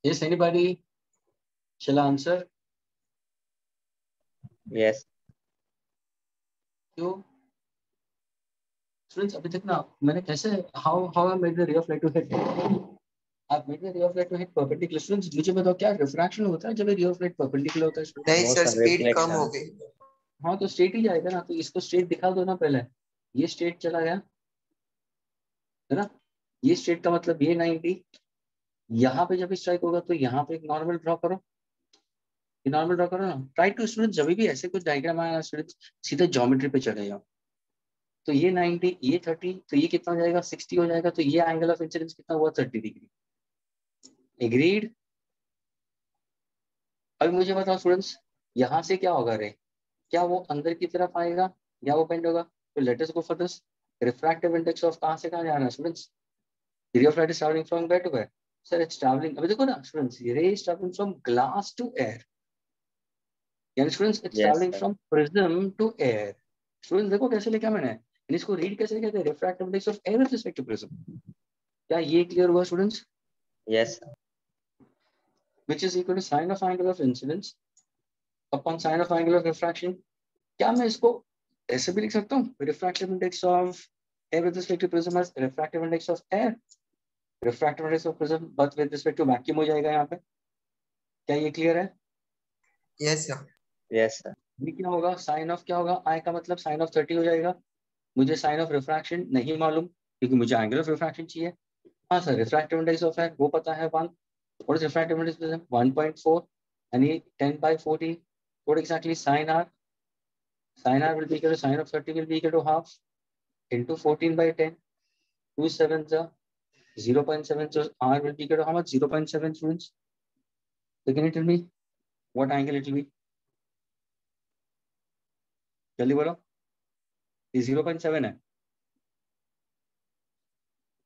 Yes, anybody? Shall I answer? Yes. क्यों? Students, अभी तक ना मैंने कैसे how I made the ray of light to hit? I've made the ray of light to hit perpendicular. Students, मुझे बताओ क्या refraction होता है जब ray of light perpendicular होता है? नहीं बहुत सर, सारे स्पीड कम reflection. हो गई। हाँ तो स्ट्रेट ही जाएगा ना, तो इसको स्ट्रेट दिखा दो ना पहले। ये स्ट्रेट चला गया है ना, ये स्ट्रेट का मतलब ये 90। यहाँ पे जब स्ट्राइक होगा तो यहाँ पे एक नॉर्मल ड्रॉ करो, ये नॉर्मल ड्रॉ करो ना। ट्राई टू स्टूडेंट, जब भी ऐसे कुछ डायग्राम आया स्टूडेंट सीधे ज्योमेट्री पे चले जाओ। तो ये 90, ये 30, तो ये कितना हो जाएगा? 60 हो जाएगा। तो ये एंगल ऑफ इंसिडेंस कितना हुआ? 30 डिग्री। एग्रीड? अब मुझे बताओ स्टूडेंट्स, यहाँ से क्या होगा रे? क्या वो अंदर की तरफ आएगा या वो बेंड होगा? तो let us go for this. Refractive index of कहाँ से कहाँ जाना है students? Ray of light is travelling from where to where? Sir it's travelling, अभी देखो ना students, ray is travelling from glass to air, यानी students it's Yes, travelling sir. From prism to air. Students देखो कैसे लिखा मैंने, इसको read कैसे लिखा था? Refractive index of air with respect to prism. क्या ये क्लियर हुआ students? Yes, sir. Which is equal to sine of angle of incidence upon sine of angle of refraction। क्या मैं इसको ऐसे भी लिख सकता हूँ? Refractive index of air with respect to prism as refractive index of air, refractive index of prism but with respect to vacuum हो जाएगा यहाँ पे। क्या ये क्लियर है? Yes sir. Yes, sir. ये क्या होगा? साइन ऑफ क्या होगा? आई का मतलब साइन ऑफ 30 हो जाएगा। मुझे साइन ऑफ रिफ्रैक्शन नहीं मालूम क्योंकि मुझे एंगल ऑफ रिफ्रैक्शन चाहिए। हाँ sir, refractive index of air वो पता है 1। What is refractive index? 1.4 यानी 10/40। What exactly sine r? Sin r will be equal to sin of 30 will be equal to half into 14/10. 2 7s are 0.7. So r will be equal to how much? 0.7 students. So can you tell me what angle it will be? जल्दी बोलो। ये 0.7 है।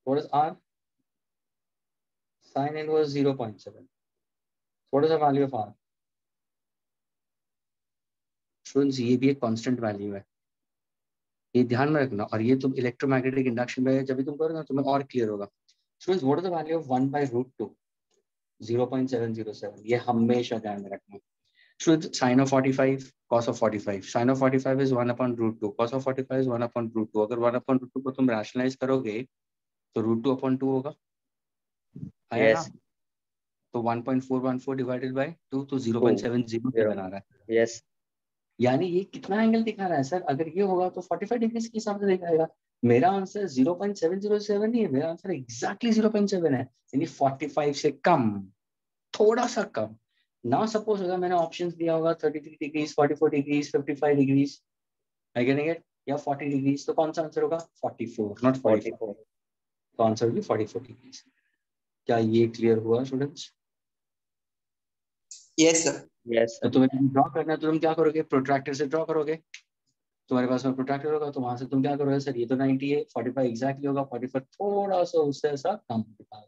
What is r? Sin inverse 0.7. What is the value of r? Students, ये भी एक constant value है, ये ध्यान में रखना। और ये तुम इलेक्ट्रोमैग्नेटिक इंडक्शन में जब भी तुम करोगे ना तुम्हें और क्लियर होगा। Students, what is the value of 1/√2? 0.707। ये हमेशा ध्यान में रखना। Should sin of 45, cos of 45. Sin of 45 is 1 upon root 2. Cos of 45 is 1 upon root 2. अगर 1 upon root 2 को तुम rationalize करोगे तो root 2 upon 2 होगा, आया ना? Yes. तो 1.414 divided by 2 तो 0.70 बना रहा है. Yes. यानी ये कितना एंगल दिखा रहा है सर? अगर ये होगा तो 45 डिग्री के हिसाब से दिखाएगा. मेरा आंसर 0.707 नहीं है, मेरा आंसर एग्जैक्टली 0.7 है, यानी 45 से कम, थोड़ा सा कम ना. सपोज अगर मैंने ऑप्शंस दिया होगा 33 degrees, 44 degrees, 55 degrees, I getting it, या 40 डिग्रीज, तो कौन सा आंसर होगा? 44, नॉट 45. तो आंसर होगी 44 डिग्रीज. क्या ये क्लियर हुआ स्टूडेंट्स? Yes sir. Yes. तो तुम्हें ड्रॉ करना है तो तुम क्या करोगे? प्रोट्रैक्टर से ड्रॉ करोगे. तुम्हारे पास में प्रोट्रैक्टर होगा तो वहां से तुम क्या करोगे? सर ये तो 90 है, 45 एग्जैक्टली होगा, 45 थोड़ा सा उससे ऐसा कम दिखा,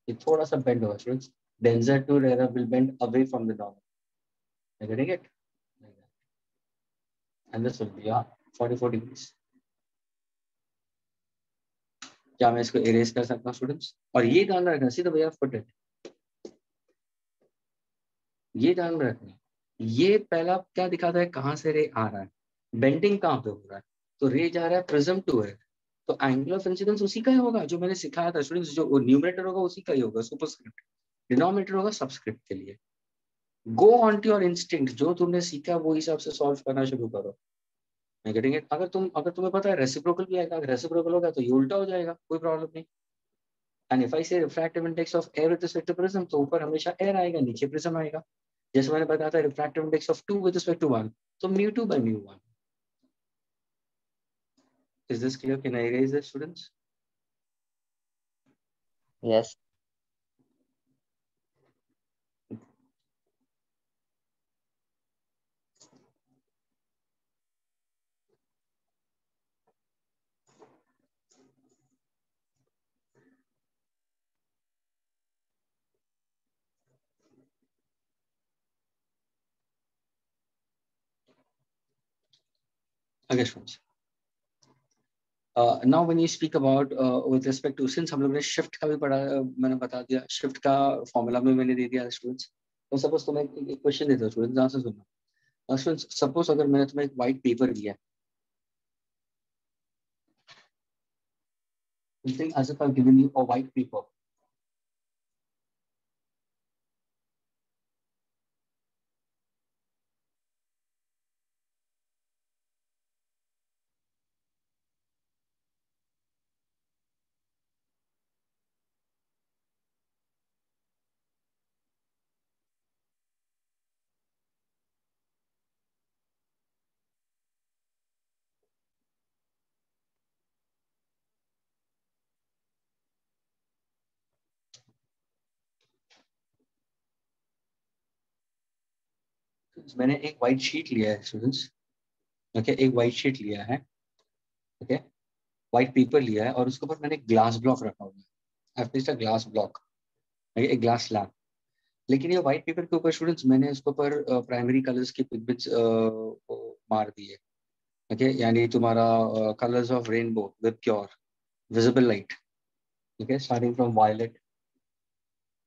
ये थोड़ा सा बेंड होगा students. Denser to rarer will bend away from the normal. Getting it? And this will be 44 degrees. क्या मैं इसको इरेज कर सकता हूँ स्टूडेंट्स? और ये ध्यान रखना, see the way of put it, ये ध्यान में रखना, ये पहला क्या दिखाता है? कहाँ से रे आ रहा है, बेंडिंग कहाँ पे हो रहा है? तो रे जा रहा है प्रिज्म टू है, तो एंगल ऑफ इंसिडेंस उसी का ही होगा जो मैंने सिखाया था स्टूडेंट्स. जो न्यूमरेटर होगा उसी का ही होगा सुपरस्क्रिप्ट, डिनोमिनेटर होगा सबस्क्रिप्ट के लिए. Go on to your instinct, जो तुमने सीखा वो हिसाब से सॉल्व करना शुरू करो. मैं करेंगे. अगर तुम्हें पता है रेसिप्रोकल भी आएगा, अगर रेसिप्रोकल होगा तो ये उल्टा हो जाएगा, कोई प्रॉब्लम नहीं. And if I say refractive index of air with respect to prism, तो ऊपर हमेशा एयर आएगा, नीचे प्रिज्म आएगा. जैसे मैंने बताया था refractive index of 2 with respect to 1, तो mu2 by mu1. Is this clear? Can I erase this, students? Yes. Okay, students. Now when you speak about with respect to, since हम लोग ने shift का भी पढ़ा, मैंने बता दिया shift का फॉर्मूला में मैंने दे दिया स्टूडेंट्स. तो सपोज तुम्हें एक क्वेश्चन देता हूँ स्टूडेंट्स, ध्यान से सुनना. स्टूडेंट्स सपोज अगर मैंने तुम्हें एक व्हाइट पेपर दिया, think as if I've given you a white paper. मैंने एक व्हाइट शीट लिया है स्टूडेंट्स, ओके, एक व्हाइट शीट लिया है, ओके, व्हाइट पेपर लिया है, और उसके ऊपर मैंने ग्लास ब्लॉक रखा हुआ है. I have placed a glass block, एक ग्लास स्लैब. लेकिन ये व्हाइट पेपर के ऊपर स्टूडेंट्स मैंने इसके ऊपर प्राइमरी कलर्स की पिगमेंट्स मार दिए, ओके, यानी तुम्हारा colours of rainbow with pure visible light, okay, starting from violet,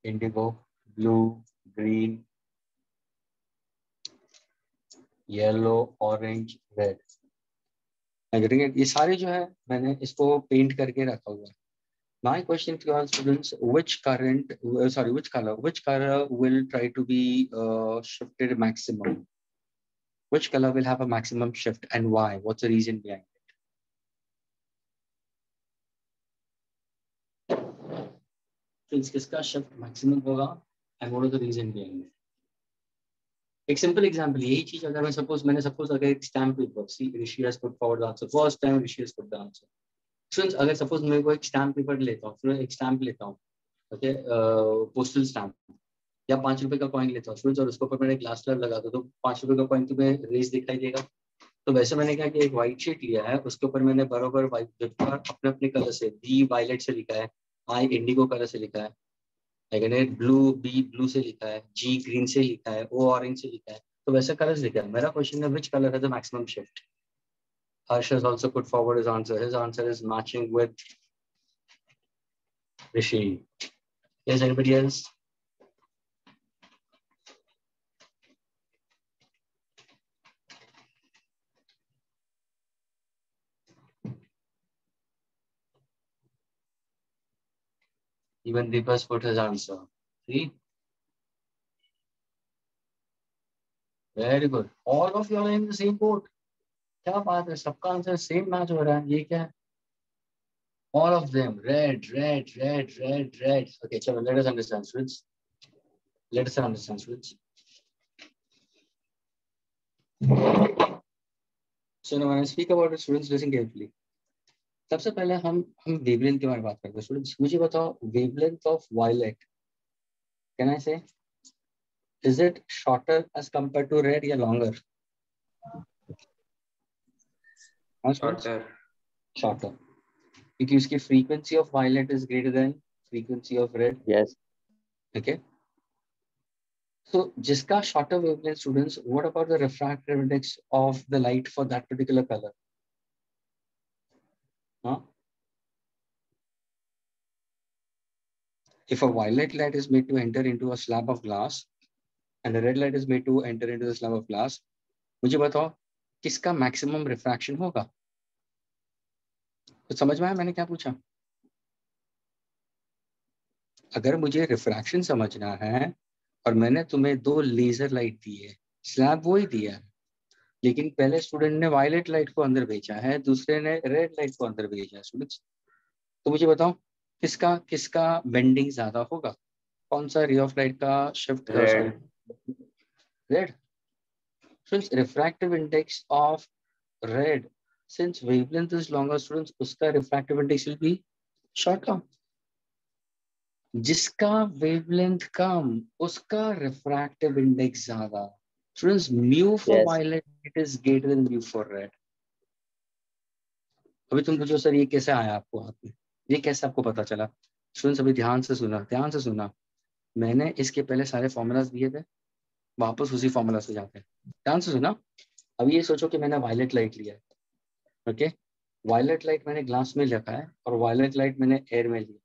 indigo, blue, green, yellow, orange, red. ये सारे जो है मैंने इसको पेंट करके रखा हुआ है. My question to all students: which color will try to be shifted maximum? Which color will have a maximum shift and why? What's the reason behind it? Since किसका shift maximum होगा and what is the reason behind it? एक simple example, यही चीज अगर मैं suppose अगर एक stamp paper, see Rishi has put forward the answer. First time Rishi has put the answer. Students, अगर suppose मैं कोई एक stamp paper लेता हूँ, फिर एक stamp लेता हूँ, okay, postal stamp, या 5 रुपए का कॉइन लेता हूँ और उसके ऊपर मैंने ग्लास स्लैब लगा दो, तो 5 रुपए का कॉइन तुम्हें रेस दिखाई देगा. तो वैसे मैंने क्या कि एक व्हाइट शीट लिया है, उसके ऊपर मैंने बराबर व्हाइट अपने अपने कलर से, बी वायलेट से लिखा है, आई इंडिगो कलर से लिखा है, ब्लू, बी ब्लू से लिखा है, जी ग्रीन से लिखा है, ओ ऑरेंज से लिखा है. तो वैसे कलर्स लिखा है. मेरा क्वेश्चन है which colour has the maximum shift? Harsh has also put forward his answer. His answer is matching with Rishi. Yes, anybody else? Even Deepas put his answer. See? Very good. All of you are in the same boat. क्या बात है, सबका answer same match हो रहा है. ये क्या है? All of them. Red, red, red, red, red. Okay, chalo, let us understand, students. Let us understand, students. So now when I speak about it, students, listen carefully. सबसे पहले हम wavelength के बारे में बात करते हैं. स्टूडेंट्स मुझे बताओ, wavelength of violet, can I say is it shorter as compare to red या लॉन्गर? शॉर्टर, क्योंकि उसकी frequency of violet is greater than frequency of red. Yes. Okay, so जिसका shorter wavelength, students, what about the refractive index of the light for that particular color? Huh? If a violet light is made to enter into a slab of glass and a red light is made to enter into the slab of glass, मुझे बताओ किसका maximum refraction होगा? तो समझ में आया मैंने क्या पूछा? अगर मुझे रिफ्रैक्शन समझना है और मैंने तुम्हें दो लेजर लाइट दी है, स्लैब वही दिया है, लेकिन पहले स्टूडेंट ने वायलेट लाइट को अंदर भेजा है, दूसरे ने रेड लाइट को अंदर भेजा है. स्टूडेंट्स तो मुझे बताओ किसका बेंडिंग ज्यादा होगा? कौन सा रे ऑफ लाइट का shift? Red. Students refractive index of red, since wavelength is longer, students उसका refractive index will be shorter. जिसका वेवलेंथ कम उसका रिफ्रैक्टिव इंडेक्स ज्यादा. Students mu for violet it is greater than mu for red. अभी तुम पूछो sir ये कैसे आया आपको हाथ में, ये कैसे आपको पता चला? स्टूडेंट्स अभी ध्यान से सुना. मैंने इसके पहले सारे फॉर्मूलाज दिए थे, वापस उसी फॉर्मूला से जाते हैं. ध्यान से सुना. अभी ये सोचो कि मैंने वायलेट लाइट लिया है. ओके, वायलेट लाइट मैंने ग्लास में रखा है और वायलेट लाइट मैंने एयर में लिया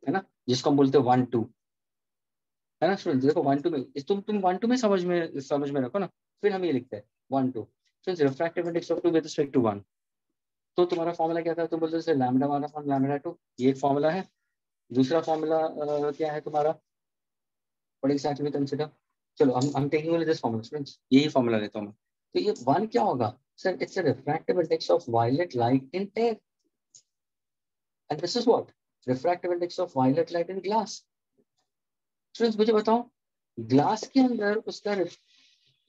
है ना, जिसको हम बोलते हैं 1-2, है ना स्टूडेंट? देखो 1-2 में तुम 1-2 में समझ में रखो ना, फिर हम ये लिखते हैं 1-2. Since refractive index of 2 with respect to 1, तो तुम्हारा फॉर्मूला क्या था? तुम बोलते थे लैम्डा 1 अपॉन लैम्डा 2. ये एक फॉर्मूला है. दूसरा फॉर्मूला क्या है तुम्हारा? What exactly consider? चलो हम taking only this formula students, यही फॉर्मूला लेता हूं मैं. तो ये 1 क्या होगा sir? It's a refractive index of violet light in air, and this is what refractive index of violet light in glass. Students मुझे बताओ ग्लास के अंदर उसका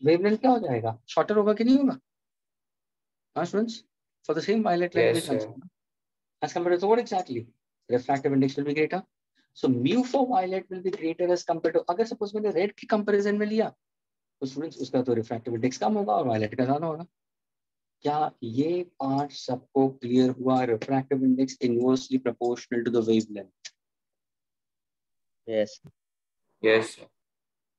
वेवलेंथ क्या हो जाएगा? शॉर्टर होगा कि नहीं होगा? हाँ students, for the same violet light we consider as compared to what exactly? Refractive index will be greater. So mu for violet will be greater as compared to, अगर suppose मैंने red की comparison में लिया तो students उसका तो refractive index कम होगा और वायलेट का ज्यादा होगा. क्या ये पार्ट सबको क्लियर हुआ? Refractive index inversely proportional to the wavelength. Yes.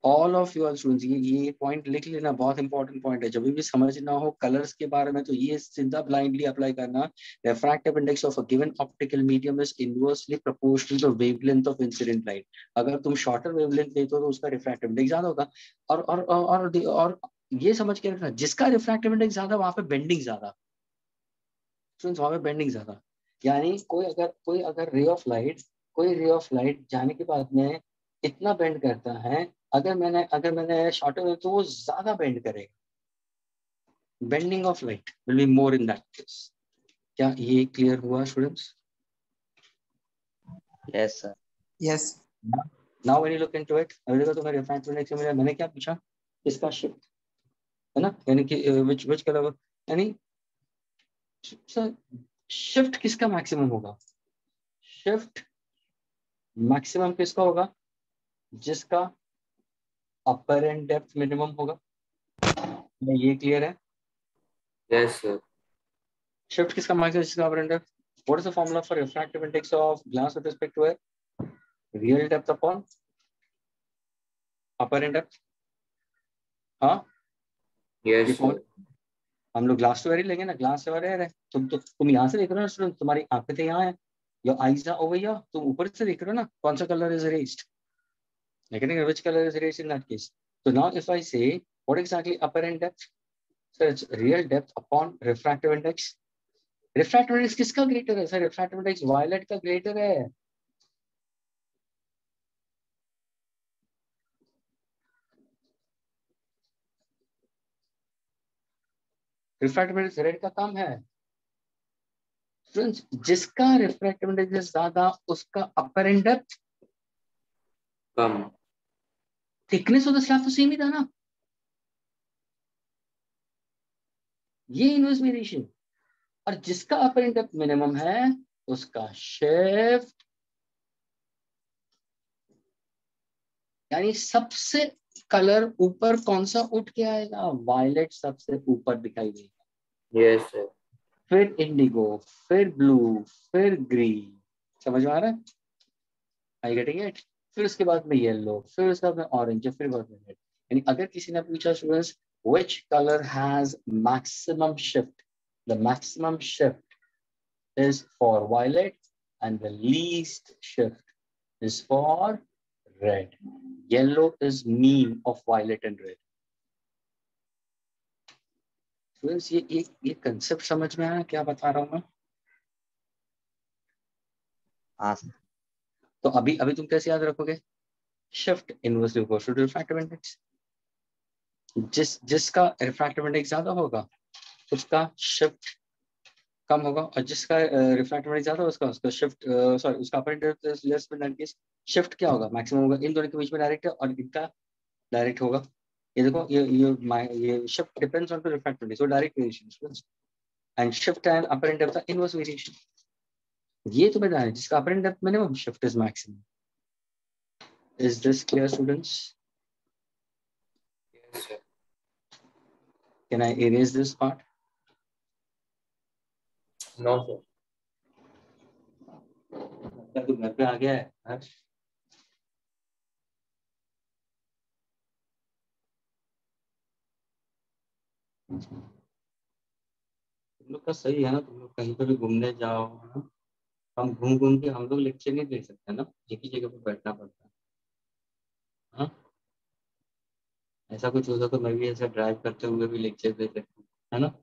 All of you students ये पॉइंट लिख लेना, बहुत इंपॉर्टेंट पॉइंट है. जब भी समझना हो कलर्स के बारे में तो ये सीधा ब्लाइंडली अप्लाई करना. Refractive index of a given optical medium is inversely proportional to wavelength of incident light. अगर तुम शॉर्टर वेवलेंथ लेते हो तो उसका रिफ्रैक्टिव इंडेक्स ज्यादा होगा. और ये समझ के रखना, जिसका रिफ्रैक्टिव इंडेक्स ज्यादा वहां पे बेंडिंग ज्यादा. स्टूडेंट्स वहां पे बेंडिंग ज्यादा, यानी कोई अगर रे ऑफ लाइट जाने के बाद में इतना बेंड करता है, अगर मैंने शॉर्टर तो वो ज्यादा बेंड करेगा. Bending of light will be more in that case. क्या ये क्लियर हुआ students? Yes sir. Yes. Now when you look into it, अभी देखो तुम्हारे रिफ्रैक्टिव इंडेक्स में मैंने क्या पूछा? इसका शिफ्ट, है ना, यानी कि व्हिच कलर, यानी सर शिफ्ट किसका मैक्सिमम होगा? शिफ्ट मैक्सिमम किसका होगा? जिसका अपर एंड डेप्थ मिनिमम होगा. ये क्लियर है? Yes sir. शिफ्ट किसका मैक्सिमम, जिसका apparent depth. What is the formula for refractive index of glass with respect to air? Real depth upon apparent depth. हाँ yes sir. हम लोग glass to air ही लेंगे ना, glass to air है. तुम यहाँ से देख रहे हो ना स्टूडेंट, तुम्हारी आंखें तो यहाँ है, your eyes are over here, तुम ऊपर से देख रहे हो ना कौन सा कलर इज इरेज्ड, लेकिन which colour is erased in that case. So now if I say what exactly upper end depth, so it's real depth upon refractive index. Refractive index किसका greater है सर? refractive index violet का greater है. Refractive index red का कम है। Students, जिसका refractive index ज्यादा उसका apparent depth come. Thickness of the slab तो सेम ही था ना, ये इनवर्स वेरिएशन। और जिसका अपरेंट डेप्थ मिनिमम है उसका शिफ्ट, यानी सबसे कलर ऊपर कौन सा उठ के आएगा, वायलेट सबसे ऊपर दिखाई देगा। Yes sir. फिर इंडिगो, फिर ब्लू, फिर ग्रीन। समझ में आ रहा है? I getting it? फिर उसके बाद में येलो, फिर उसके बाद में ऑरेंज, फिर बाद में रेड। यानी अगर किसी ने पूछा students which colour has maximum shift, the maximum shift is for violet and the least shift is for red. Yellow is mean of violet and red. Students, ये कंसेप्ट समझ में आया क्या बता रहा हूं मैं? हाँ। तो अभी अभी तुम कैसे याद रखोगे? Shift inversely proportional to refractive index. जिसका रिफ्रैक्टिव इंडेक्स ज्यादा होगा उसका शिफ्ट कम होगा, और जिसका रिफ्रैक्टिव इंडेक्स ज्यादा होगा उसका शिफ्ट सॉरी उसका apparent index less, in case shift क्या होगा, मैक्सिमम होगा। इन दोनों के बीच में डायरेक्ट है और इनका डायरेक्ट होगा। ये देखो, ये shift depends on to refractive index, so direct variation. And shift and apparent depth inverse variation. ये तो बता है जिसका apparent depth minimum shift is maximum. Is this clear students? Yes sir. Can I erase this part? No sir. क्या तू घर पे आ गया है हर्ष? तुम लोग का सही है ना, तुम लोग कहीं पर भी घूमने जाओ ना, हम घूम घूम के हम लोग लेक्चर नहीं दे सकते ना, एक ही जगह पर बैठना पड़ता है। हाँ, ऐसा कुछ होता तो मैं भी ऐसा ड्राइव करते हुए भी लेक्चर दे सकता हूँ, है ना?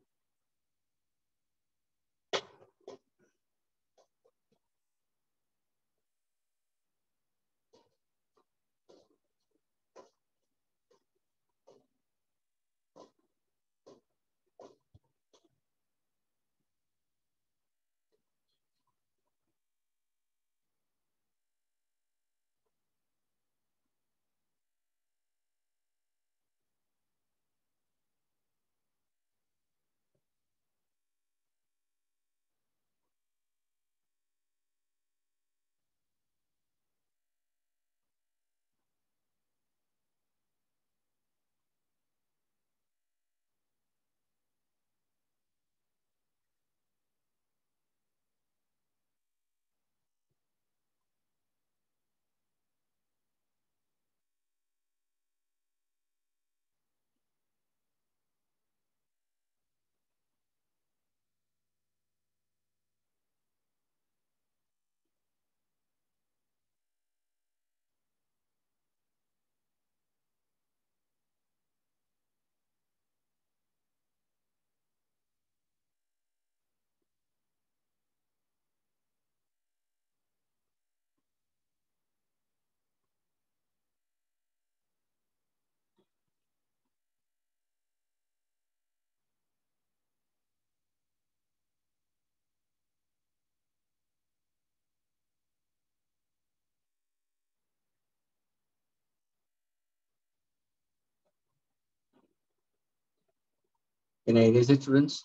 Can I erase it, students?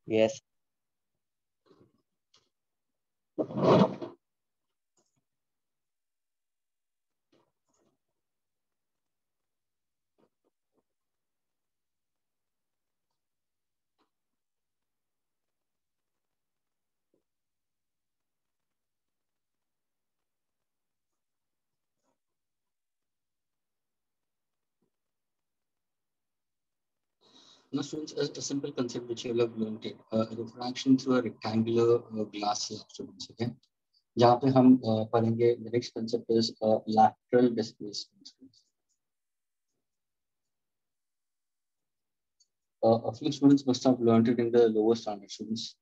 Yes. Now, students, a simple concept which you will have learned it, refraction through a rectangular glass slab, students. Okay, जहाँ पे हम पढ़ेंगे the next concept is lateral displacement. A few students must have learned it in the lower standard, students.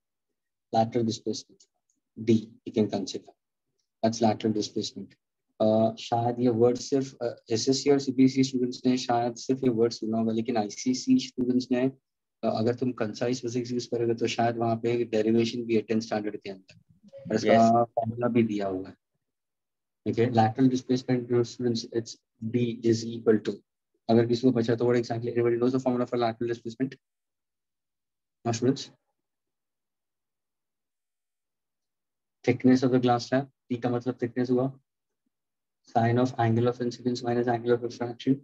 Lateral displacement, D, you can consider. That's lateral displacement. शायद ये word सिर्फ SSC और CBSE students ने शायद सिर्फ ये word सुना होगा, लेकिन आईसीएसई स्टूडेंट्स ने अगर तुम कंसाइज फिजिक्स यूज करोगे तो शायद वहाँ पे डेरिवेशन भी है 10th स्टैंडर्ड के अंदर, और इसका Yes. फॉर्मूला भी दिया हुआ है. Okay, lateral displacement students, it's B is equal to. अगर किसी को बचा तो what exactly? Everybody knows the formula for lateral displacement. Now students, thickness of the glass slab. T का मतलब thickness हुआ. Sine of angle of incidence minus angle of refraction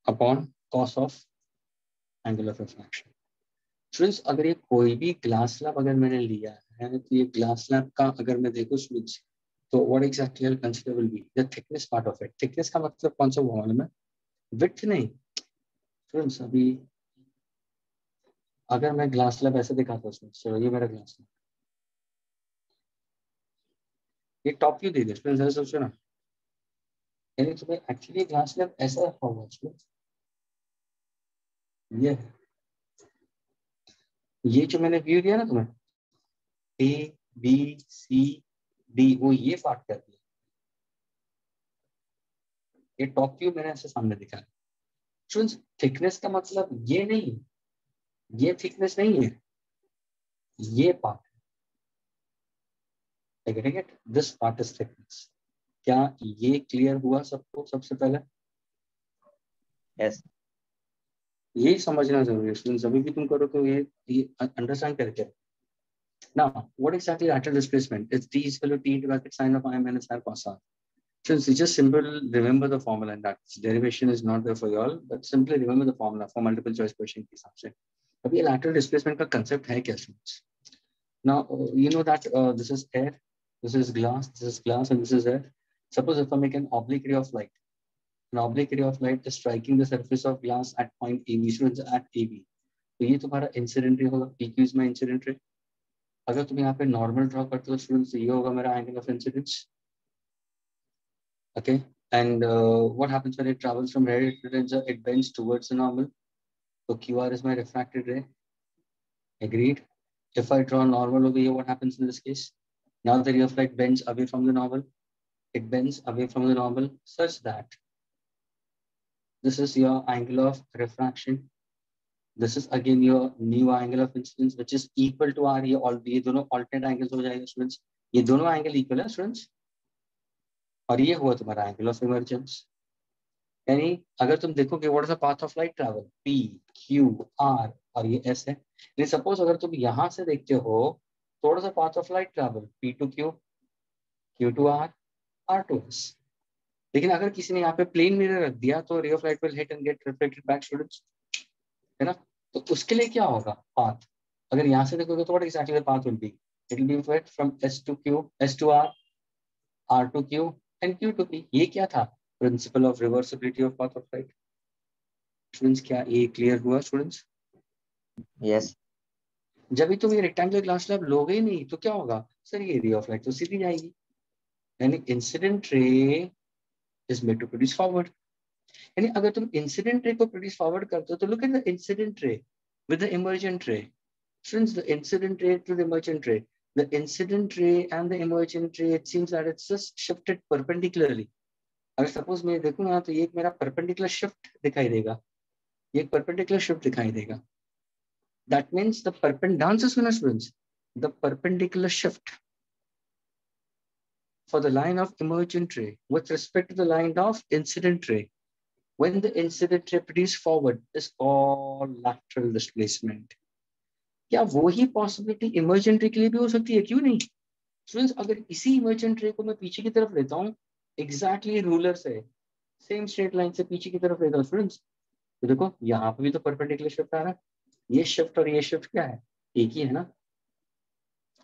upon cos of angle of refraction. Students, अगर ये कोई भी glass slab अगर मैंने लिया है तो ये glass slab का अगर मैं देखूँ students, तो what exactly I'll consider will be the thickness part of it. Thickness का मतलब कौन सा हुआ मालूम है? Width नहीं. Students, अभी अगर मैं ग्लास स्लैब ऐसे दिखाता हूँ, चलो ये मेरा ग्लास स्लैब, ये टॉप व्यू दे दे फ्रेंड्स, ऐसे सोचो ना, यानी तुम्हें एक्चुअली ग्लास स्लैब ऐसा रखा हुआ है, ये जो मैंने व्यू दिया ना तुम्हें, ए बी सी डी, वो ये पार्ट कर दिया, ये टॉप व्यू मैंने ऐसे सामने दिखाया. फ्रेंड्स, थिकनेस का मतलब ये नहीं, ये थिकनेस नहीं है, ये पार्ट, ठीक है, दिस पार्ट इज थिकनेस. क्या ये क्लियर हुआ सबको? सबसे पहले Yes. यही समझना जरूरी है स्टूडेंट्स, अभी भी तुम करो तो ये अंडरस्टैंड करके. Now, what exactly lateral displacement? It's d is equal to t into bracket sine of I minus r cos r. Since you just simple remember the formula, and that derivation is not there for you all, but simply remember the formula for multiple choice question के हिसाब से. अब ये lateral displacement का concept है क्या students? Now, you know that this is air, this is glass, and this is air. Suppose if I make an oblique ray of light, an oblique ray of light is striking the surface of glass at point AB, students, at AB. तो ये तुम्हारा incident ray होगा, PQ is my incident ray. अगर तुम यहाँ पे normal draw करते हो स्टूडेंट्स, ये होगा मेरा angle of incidence. Okay, and what happens when it travels from red it bends towards the normal, so QR is my refracted ray. Agreed. If I draw normal over here, what happens in this case? Now the ray of light bends away from the normal. It bends away from the normal such that this is your angle of refraction. This is again your new angle of incidence, which is equal to R. ये दोनों alternate angles हो जाएगा students. ये दोनों angle equal है students. और ये हुआ तुम्हारा angle of emergence. यानी अगर तुम देखोगे what is the path of light travel? P, Q, R और ये S है. यानी suppose अगर तुम यहाँ से देखते हो, what is the path of light travel? P to Q, Q to R, R to S. लेकिन अगर किसी ने यहाँ पे प्लेन मिरर रख दिया तो ray of light will hit and get reflected back students, है ना? तो उसके लिए क्या होगा पाथ? अगर यहाँ से देखोगे तो what exactly the path will be? It will be from S to Q, S to R, R to Q and Q to P. ये क्या था? Principle of reversibility of path of light. Students, क्या ये clear हुआ students? Yes. जब भी तुम ये रेक्टेंगुलर ग्लास स्लैब लोगे ही नहीं तो क्या होगा सर? ये रे ऑफ लाइट तो सीधी जाएगी, यानी incident ray is made to produce forward. यानी अगर तुम इंसिडेंट रे को प्रोड्यूस फॉरवर्ड करते हो तो look at the incident ray with the emergent रे. Since the incident ray to the emergent ray, the incident ray and the emergent ray, it seems that it's just shifted perpendicularly. अगर suppose मैं देखूँ यहाँ तो ये एक मेरा perpendicular shift दिखाई देगा, ये एक perpendicular shift दिखाई देगा. That means the perpendicular students, the perpendicular shift for the line of emergent ray with respect to the line of incident ray, when the incident ray produces forward, is called lateral displacement. क्या वही possibility emergent रे के लिए भी हो सकती है? क्यों नहीं स्टूडेंट्स? अगर इसी इमर्जेंट रे को मैं पीछे की तरफ लेता हूँ, एग्जैक्टली रूलर से सेम स्ट्रेट लाइन से पीछे की तरफ लेता हूँ स्टूडेंट्स, तो देखो यहाँ पे भी तो परपेंडिकुलर शिफ्ट आ रहा है. ये शिफ्ट और ये शिफ्ट क्या है? एक ही है ना.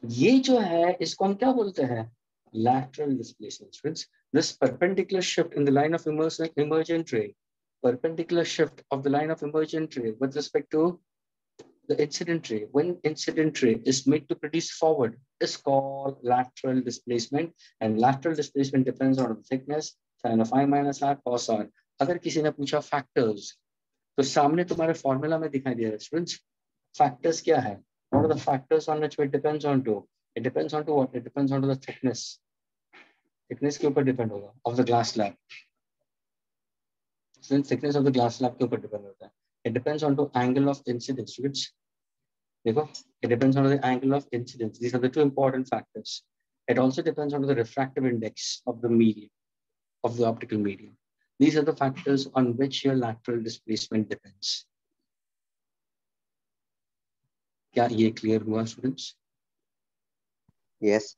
ये जो है इसको हम क्या बोलते हैं? lateral displacement. Students, this perpendicular shift in the line of emergent ray, perpendicular shift of the line of emergent ray with respect to the incident ray, when incident ray is made to produce forward, is called lateral displacement, and lateral displacement depends on the thickness, sin of I minus R cos R. अगर किसी ने पूछा factors, तो सामने तुम्हारे formula में दिखाई दे रहा है स्टूडेंट्स. फैक्टर्स क्या है? What are the factors on which it depends on to? It depends on to what? It depends on to the thickness. Thickness के ऊपर डिपेंड होगा of the glass slab. Thickness of the glass slab के ऊपर depend होता है। It depends on to angle of incidence. देखो, it depends on the angle of incidence. These are the two important factors. It also depends on the refractive index of the medium, of the optical medium. These are the factors on which your lateral displacement depends. क्या ये clear हुआ students? Yes.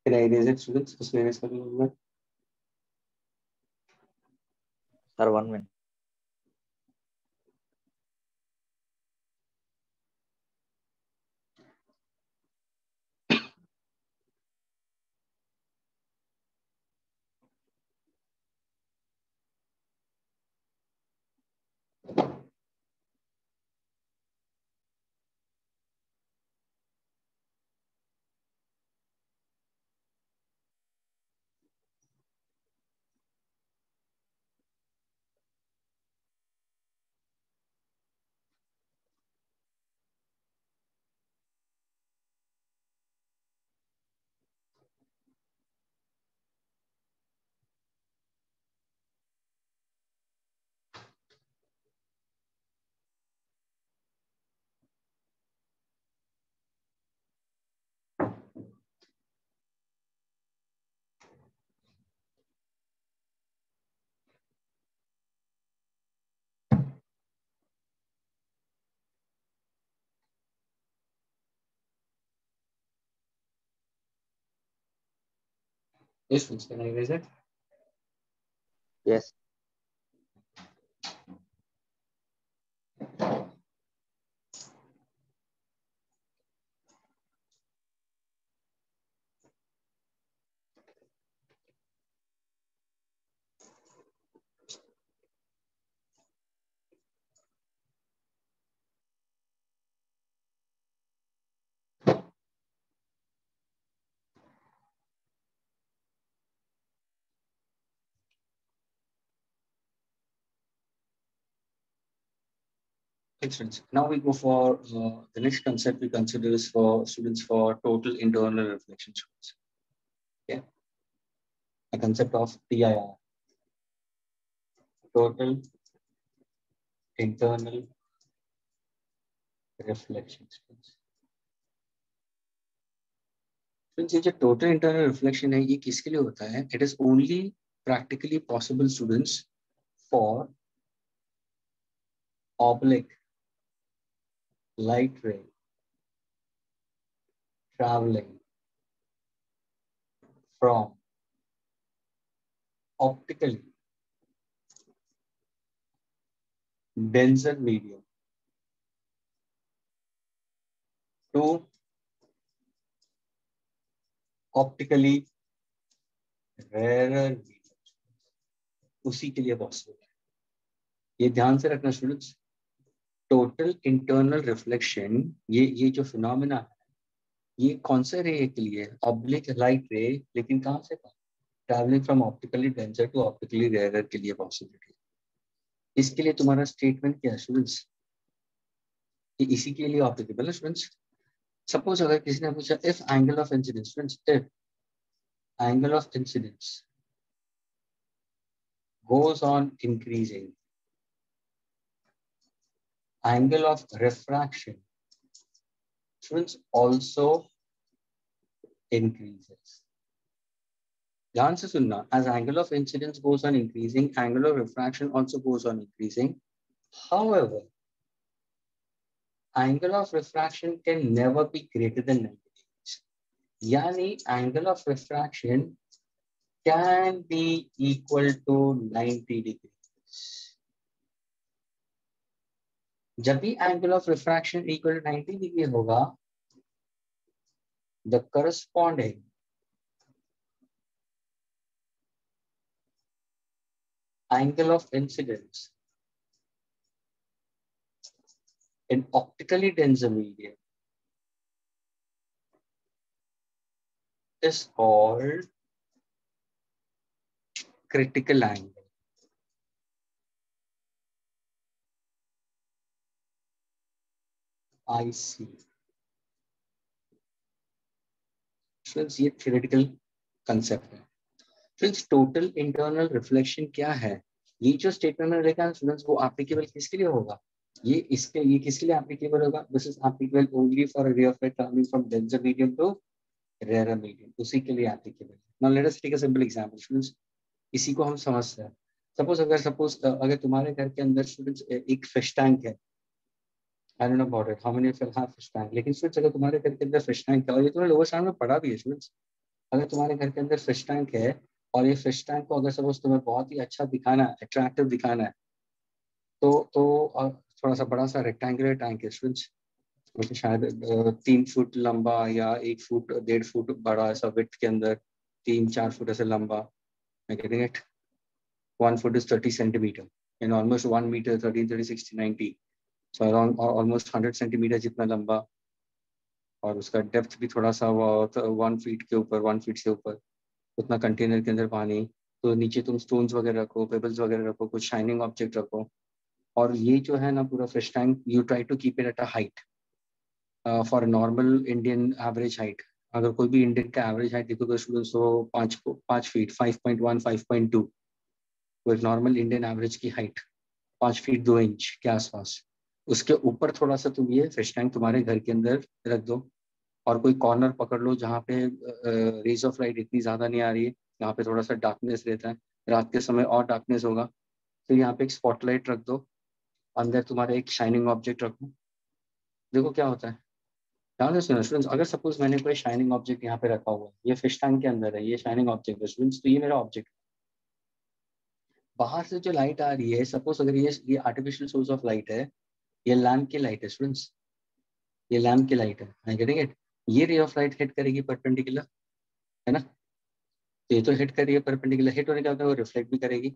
Can I erase it students? इसमें erase कर लूँ मैं? Sir, 1 minute. Yes, students. Can I erase it? Yes. Excellent. Now we go for the next concept we consider is for students for total internal reflection students. Okay. A concept of TIR. Total internal reflection students. ये जो total internal reflection है ये किसके लिए होता है? It is only practically possible students for oblique light ray traveling from optically denser medium to optically rarer medium. उसी के लिए possible है. ये ध्यान से रखना स्टूडेंट्स. टोटल इंटरनल रिफ्लेक्शन ये जो फिनोमेना है ये कौन से रे के लिए? ऑब्लिक लाइट रे, लेकिन कहां से? Travelling from optically denser to optically rarer के लिए पॉसिबिलिटी. इसके लिए तुम्हारा स्टेटमेंट क्या है स्टूडेंट्स? कि इसी के लिए ऑप्टिकल है स्टूडेंट्स. सपोज अगर किसी ने पूछा if angle of incidence, students if angle of incidence goes on increasing, angle of refraction students also increases. ध्यान से सुनना. As angle of incidence goes on increasing, angle of refraction also goes on increasing. However, angle of refraction can never be greater than 90 degrees. Yani angle of refraction can be equal to 90 degrees. जब भी angle of refraction equal to 90 degree होगा, the corresponding angle of incidence an optically denser medium is called critical angle. IC. Friends ये theoretical concept है. Friends total internal reflection क्या है? ये जो statement मैंने लिखा है स्टूडेंट्स, वो एप्लीकेबल किसके लिए होगा? ये किसके लिए एप्लीकेबल होगा? This is applicable only for ray of light travelling from denser medium to rarer medium. उसी के लिए एप्लीकेबल है. Now let us take a simple example students. इसी को हम समझते हैं. सपोज अगर तुम्हारे घर के अंदर स्टूडेंट्स एक फिश टैंक है. I don't know about it. How many of you have fish tank? लेकिन स्टूडेंट्स अगर तुम्हारे घर के अंदर फिश टैंक है और ये तुमने लोअर स्टैंडर्ड में पढ़ा भी है स्टूडेंट्स, अगर तुम्हारे घर के अंदर फिश टैंक है और ये फिश टैंक को अगर सपोज तुम्हें बहुत ही अच्छा दिखाना है, अट्रैक्टिव दिखाना है, तो थोड़ा सा बड़ा सा रेक्टेंगुलर टैंक है स्टूडेंट्स, मतलब शायद 3 फुट लंबा या 1 फुट 1.5 फुट बड़ा ऐसा विड्थ के अंदर 3-4 फुट ऐसे लंबा. मैं getting it. 1 foot is 30 centimeter and almost 1 meter 30 30 60 90, so around almost 100 centimeter जितना लंबा, और उसका डेप्थ भी थोड़ा सा 1 फीट के ऊपर 1 फीट से ऊपर उतना कंटेनर के अंदर पानी. तो नीचे तुम स्टोन्स वगैरह रखो, पेबल्स वगैरह रखो, कुछ शाइनिंग ऑब्जेक्ट रखो, और ये जो है ना पूरा fish tank you try to keep it at a height for normal Indian average height. अगर कोई भी इंडियन का एवरेज हाइट देखोगे स्टूडेंट्स तो 5 फीट 5.1 5.2, वो एक नॉर्मल इंडियन एवरेज की हाइट 5 फीट 2 इंच के आसपास. उसके ऊपर थोड़ा सा तुम ये फिश टैंक तुम्हारे घर के अंदर रख दो और कोई कॉर्नर पकड़ लो जहाँ पे रेज ऑफ लाइट इतनी ज्यादा नहीं आ रही है, यहाँ पे थोड़ा सा डार्कनेस रहता है, रात के समय और डार्कनेस होगा, तो यहाँ पे एक स्पॉटलाइट रख दो, अंदर तुम्हारे एक शाइनिंग ऑब्जेक्ट रखो. देखो क्या होता है. ध्यान से सुनो स्टूडेंट्स, अगर सपोज मैंने कोई शाइनिंग ऑब्जेक्ट यहाँ पे रखा हुआ है, ये फिश टैंक के अंदर है, ये शाइनिंग ऑब्जेक्ट है स्टूडेंट्स, तो ये मेरा ऑब्जेक्ट. बाहर से जो लाइट आ रही है, सपोज अगर ये आर्टिफिशियल सोर्स ऑफ लाइट है, ये लैम्प की लाइट है स्टूडेंट्स, ये लैम्प की लाइट है. I getting it. ये रे ऑफ लाइट हिट करेगी परपेंडिकुलर, है ना. तो ये तो हिट कर रही है परपेंडिकुलर, हिट होने के बाद वो रिफ्लेक्ट भी करेगी.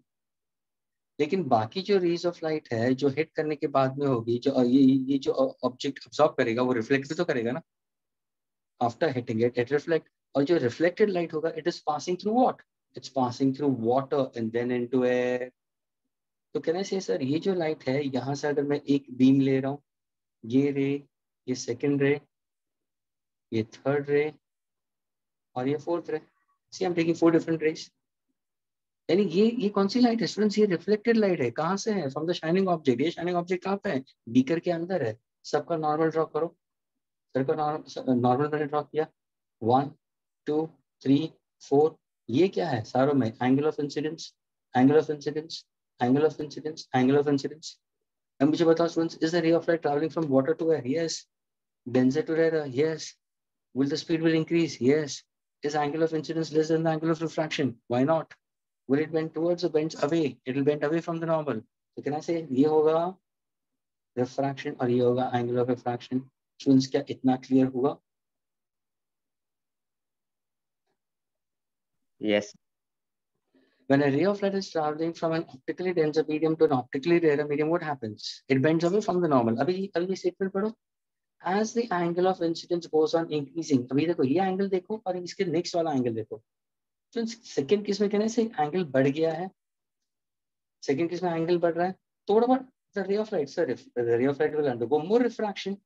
लेकिन बाकी जो रेज ऑफ लाइट है जो हिट करने के बाद में होगी, जो ये जो ऑब्जेक्ट अब्सॉर्ब करेगा वो रिफ्लेक्ट भी तो करेगा ना. After hitting it reflect. और जो रिफ्लेक्टेड लाइट होगा it is passing through what? It's passing through water and then into air. तो कहने से सर ये जो लाइट है, यहाँ से अगर मैं एक बीम ले रहा हूँ, ये रे, ये सेकेंड रे, ये थर्ड रे और ये fourth ray. See I am taking 4 different rays. यानी ये कौन सी लाइट है स्टूडेंट्स? ये रिफ्लेक्टेड लाइट है. कहाँ से है? From the shining object. ये शाइनिंग ऑब्जेक्ट कहाँ पे है? बीकर के अंदर है. सबका नॉर्मल ड्रॉ करो. सबका नॉर्मल मैंने ड्रॉ किया. 1 2 3 4. ये क्या है सारों में? Angle of incidence, angle of incidence, angle of incidence, angle of incidence. अब मुझे बताओ students, is the ray of light travelling from water to air? Yes. Denser to rarer? Yes. Will the speed will increase? Yes. Is angle of incidence less than the angle of refraction? Why not? Will it bend towards or bends away? It will bend away from the normal. So can I say ये होगा refraction और ये होगा angle of refraction? Students क्या इतना clear हुआ? Yes. When a ray of light is traveling from an optically denser medium to an optically rarer medium, what happens? It bends away from the normal. अभी ये statement पढ़ो. As the angle of incidence goes on increasing, अभी देखो ये angle देखो और इसके next वाला एंगल देखो. तो सेकंड केस में कहने से एंगल बढ़ गया है, सेकंड केस में एंगल बढ़ रहा है. तो what about the ray of light? Sir the ray of light will undergo more refraction.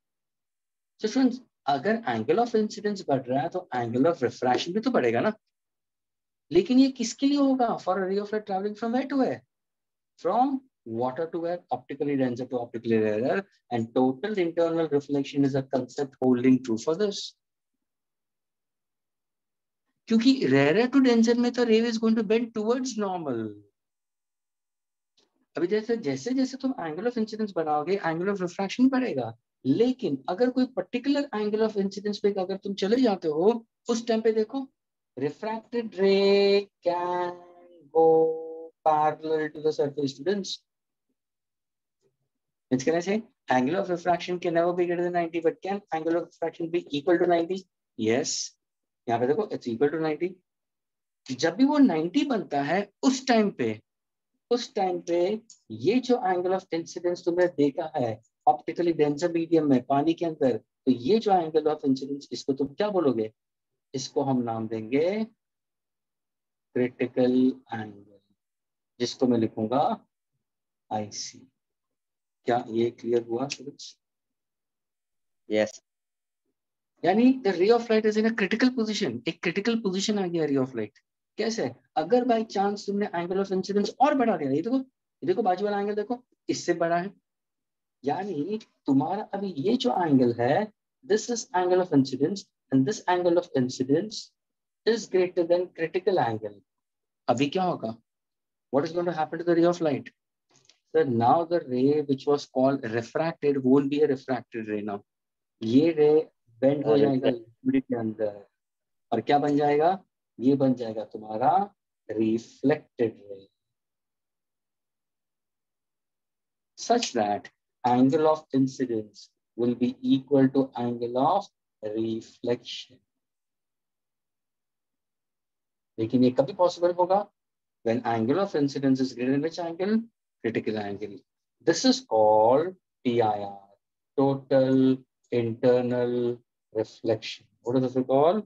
So students, अगर एंगल ऑफ इंसिडेंस बढ़ रहा है तो एंगल ऑफ रिफ्रैक्शन भी तो बढ़ेगा ना. लेकिन ये किसके लिए होगा? For a ray of light travelling from where to where? From water to air, optically denser to optically rarer, and total internal reflection is a concept holding true for this. क्योंकि rarer to denser में तो ray is going to bend towards normal. अभी जैसे जैसे जैसे तुम angle of incidence बढ़ाओगे angle of refraction बढ़ेगा. लेकिन अगर कोई पर्टिकुलर एंगल ऑफ इंसिडेंस पे अगर तुम चले जाते हो, उस टाइम पे देखो refracted ray can go parallel to the surface. Students, Which can I say? Angle of refraction can never be greater than 90, but can angle of refraction be equal to 90? Yes. यहाँ पे देखो, it's equal to 90. जब भी वो 90 बनता है, उस time पे ये जो एंगल ऑफ इंसिडेंस तुमने देखा है, ऑप्टिकली डेंसर मीडियम में, पानी के अंदर, तो ये जो एंगल ऑफ इंसिडेंस, इसको तुम क्या बोलोगे? इसको हम नाम देंगे क्रिटिकल एंगल, जिसको मैं लिखूंगा IC। क्या ये क्लियर हुआ स्टूडेंट्स? यस। यानी the ray of light is in a critical position, एक क्रिटिकल पोजीशन आ गया रे ऑफ लाइट। कैसे? अगर बाय चांस तुमने एंगल ऑफ इंसिडेंस और बढ़ा दिया, ये देखो बाजू वाला एंगल देखो, इससे बड़ा है, यानी तुम्हारा अभी ये जो एंगल है, this is angle of incidence and this angle of incidence is greater than critical angle. अभी क्या होगा? What is going to happen to the ray of light? Sir now the ray which was called refracted won't be a refracted ray now. ये ray bend हो जाएगा reflect. Liquid के अंदर, और क्या बन जाएगा? ये बन जाएगा तुम्हारा reflected ray, such that angle of incidence will be equal to angle of reflection. लेकिन ये कभी पॉसिबल होगा? when angle of incidence is greater than which angle? Critical angle. This is called TIR, total internal reflection. What is it called?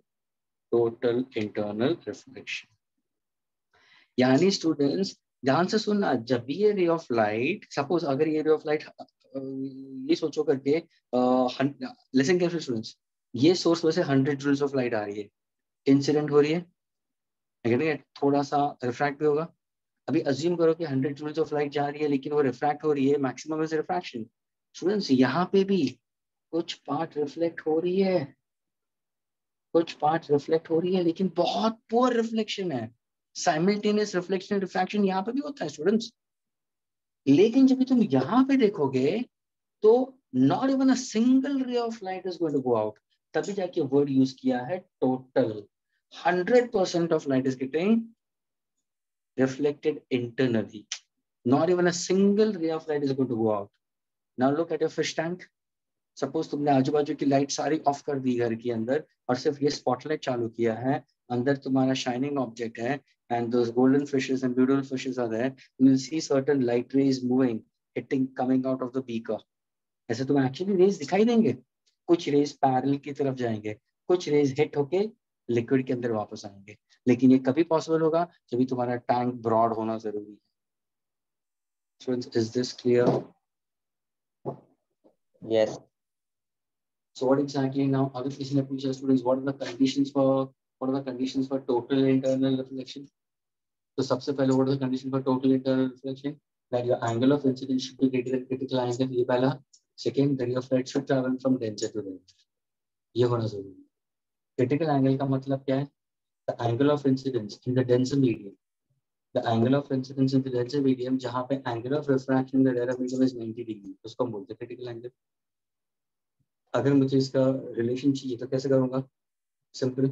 Total internal reflection. यानी students ध्यान से सुनना, जब भी ये रे ऑफ लाइट, सपोज अगर ये रे ऑफ लाइट, ये सोचो करके, लिसन केयरफुल स्टूडेंट्स, ये सोर्स में से 100 जूल्स ऑफ लाइट आ रही है, इंसिडेंट हो रही है, थोड़ा सा रिफ्रैक्ट भी होगा। अभी अज्यूम करो कि 100 जूल्स ऑफ लाइट जा रही है, लेकिन वो रिफ्रैक्ट हो रही है, मैक्सिमम इज रिफ्रैक्शन। स्टूडेंट्स यहाँ पे भी कुछ पार्ट रिफ्लेक्ट हो रही है, कुछ पार्ट रिफ्लेक्ट हो रही है, लेकिन बहुत पुअर रिफ्लेक्शन है। साइमल्टेनियस रिफ्लेक्शन रिफ्रैक्शन यहाँ पे भी होता है स्टूडेंट्स, लेकिन जब तुम यहाँ पे देखोगे तो not even a single ray of light is going to go out. तभी जाके वर्ड यूज किया है total. 100% of light is getting reflected internally, not even a single ray of light is going to go out. Now look at your fish tank. Suppose तुमने आजू बाजू की light सारी of कर दी घर के अंदर, और सिर्फ ये स्पॉटलाइट चालू किया है, अंदर तुम्हारा शाइनिंग ऑब्जेक्ट है, and those golden fishes and beautiful fishes are there, you will see certain light rays moving, hitting, coming out of the beaker. ऐसे तुम्हें एक्चुअली रेज दिखाई देंगे, कुछ रेज पैरेलल की तरफ जाएंगे, कुछ रेज हिट होके लिक्विड के अंदर वापस आएंगे। लेकिन ये कभी पॉसिबल होगा जब तुम्हारा टैंक ब्रॉड होना जरूरी है। Students, is this clear? Yes. So what exactly now? अगर किसी ने पूछा students, what are the conditions for total internal reflection? तो सबसे पहले what is the condition for total internal reflection? That your angle of incidence should be greater than critical angle, ये पहला। Second, that your light should travel from denser to denser, ये होना जरूरी है। Critical angle का मतलब क्या है? The angle of incidence in the denser medium. The angle of incidence in the denser medium, जहाँ पे angle of refraction in the rarer medium is 90 degree, उसको हम बोलते हैं critical angle। अगर मुझे इसका रिलेशन चाहिए तो कैसे करूँगा? सिंपल,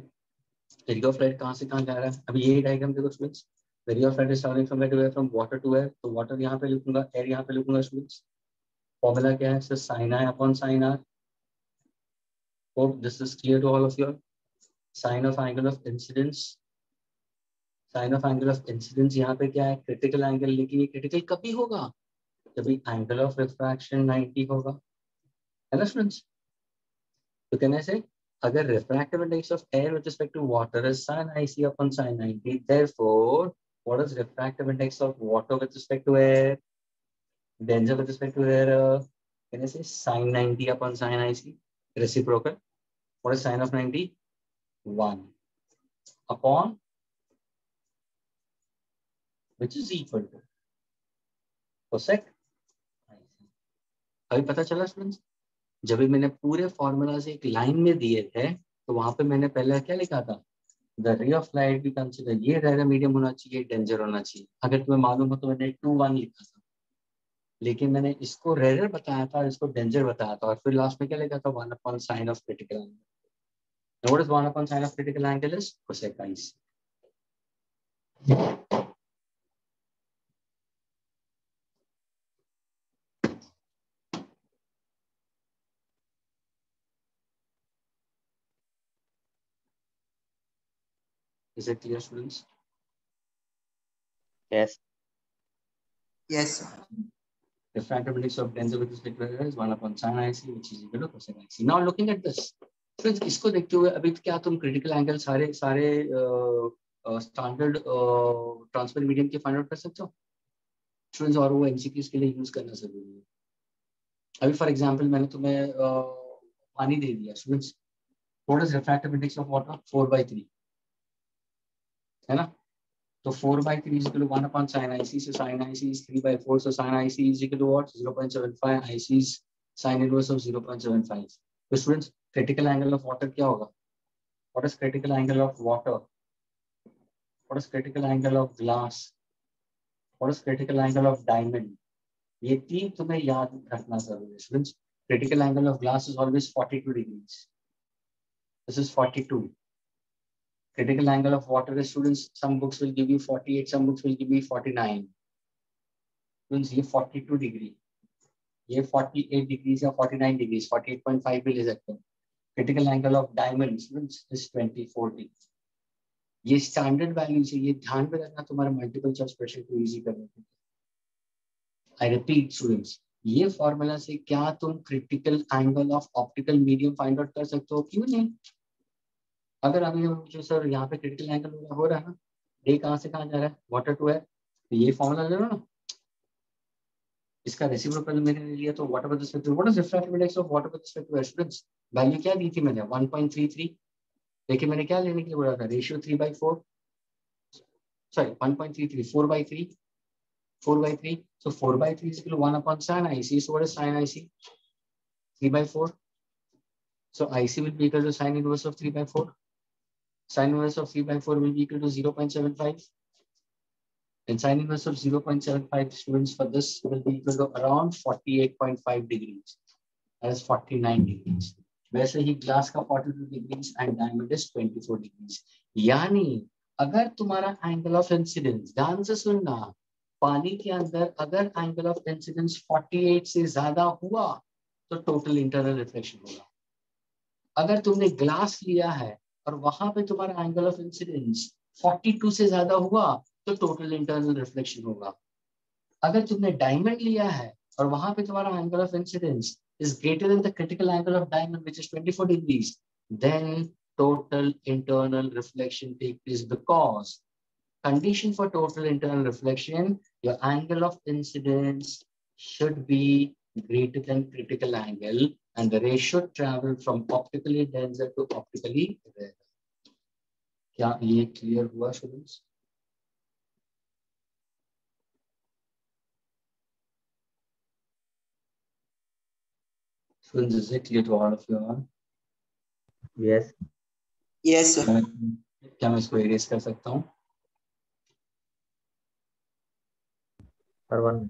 रे ऑफ लाइट कहाँ से कहाँ जा रहा है? अभी ये डायग्राम देखो students, ray of light is travelling from air from water to air, तो वाटर यहाँ पे लिखूंगा, एयर यहाँ पे लिखूंगा स्टूडेंट्स। फॉर्मूला क्या है? Sir sine I upon sine r. Hope this is clear to all of you. Sine of angle of incidence, sine of angle of incidence यहाँ पे क्या है? Critical angle. लेकिन ये क्रिटिकल कभी होगा? जब एंगल ऑफ रिफ्रैक्शन 90 होगा, है ना स्टूडेंट्स? तो कहने से अगर refractive index of air with respect to water is sin IC upon sin 90, therefore what is refractive index of water with respect to air? Denser with respect to air, can I say sin 90 upon sin IC? Reciprocal. What is sin of 90? 1 upon, which is equal to cosec IC. अभी पता चला students? जब भी मैंने पूरे formula से एक line में दिए थे, तो वहां पे मैंने पहले क्या लिखा था? द रे ऑफ लाइट भी कंसिडर ये रेयर मीडियम होना चाहिए, डेंजर होना चाहिए। अगर तुम्हें मालूम हो तो मैंने 2-1 लिखा था, लेकिन मैंने इसको रेयर बताया था, इसको डेंजर बताया था, और फिर लास्ट में क्या लिखा था? 1 upon sine of critical angle. What is 1 upon sine of critical angle? Is cosec IC. Is it clear, students? Yes. Yes, sir. Refractive index of tensor with respect to error is 1 upon sin IC, which is equal to cosine IC. Now looking at this, so इसको देखते हुए अभी क्या तुम critical angle सारे standard transfer medium के find out कर सकते हो स्टूडेंट्स, और वो एमसीक्यूज के लिए यूज करना जरूरी है. अभी फॉर एग्जांपल मैंने तुम्हें पानी दे दिया students, what is refractive index of water 4/3 है ना. तो 4/3 is equal to 1 upon sin IC. So sin IC is 3/4. So sin IC is equal to what? 0.75. IC is sin inverse of 0.75. So students, critical angle of water क्या होगा? What is critical angle of water? What is critical angle of glass? What is critical angle of diamond? ये तीन तुम्हें याद रखना जरूरी है students. Critical angle of glass is always 42 degrees. This is 42. Critical angle of water is students, some books will give you 48, some books will give you 49. Students, ये 42 degree, ये 48 degree या 49 डिग्री, 48.5 भी ले सकते हैं. Critical angle of diamond students is 24 degree. ये standard values है, ये ध्यान में रखना तुम्हारे मल्टीपल चॉइस क्वेश्चन को इजी करने के लिए. आई रिपीट स्टूडेंट्स, ये फॉर्मूला से क्या तुम critical angle of optical medium find out कर सकते हो? क्यों नहीं. अगर अभी हम जो सर यहाँ पे क्रिटिकल एंगल हो रहा है ना, ये कहाँ से कहाँ जा रहा है, वाटर टू एयर, तो ये फॉर्मूला ले लो ना, इसका रेसिप्रोकल मैंने लिया तो water with respect to what is refractive index of water with respect to air students. Value क्या दी थी मैंने 1.33. देखिए मैंने क्या लेने के लिए बोला था, ratio 3/4, sorry 1.33, 4/3, 4/3. So 4/3 is equal to 1 upon sin IC. So what is sin IC? 3/4. So IC will be equal to sin inverse of 3/4. Sin inverse of 3/4 will be equal to 0.75. And sin inverse of 0.75 students for this will be equal to around 48.5 degrees. That is 49 degrees. वैसे ही glass का 42 degrees and diamond is 24 degrees. यानी अगर तुम्हारा angle of incidence, ध्यान से सुनना, पानी के अंदर अगर एंगल ऑफ इंसिडेंस 48 से ज्यादा हुआ तो टोटल इंटरनल रिफ्लेक्शन होगा. अगर तुमने ग्लास लिया है और वहां पे तुम्हारा एंगल ऑफ इंसिडेंस 42 से ज्यादा हुआ तो टोटल इंटरनल रिफ्लेक्शन होगा. अगर तुमने डायमंड लिया है और वहां पे तुम्हारा angle of incidence is greater than the critical angle of diamond, which is 24 degrees, then total internal reflection takes place, because condition for total internal reflection, your angle of incidence should be greater than critical angle and the ray should travel from optically denser to optically rarer. क्या ये clear हुआ students? Students, is it clear to all of you all? Yes. Yes, sir. क्या मैं इसको erase कर सकता हूँ? For one.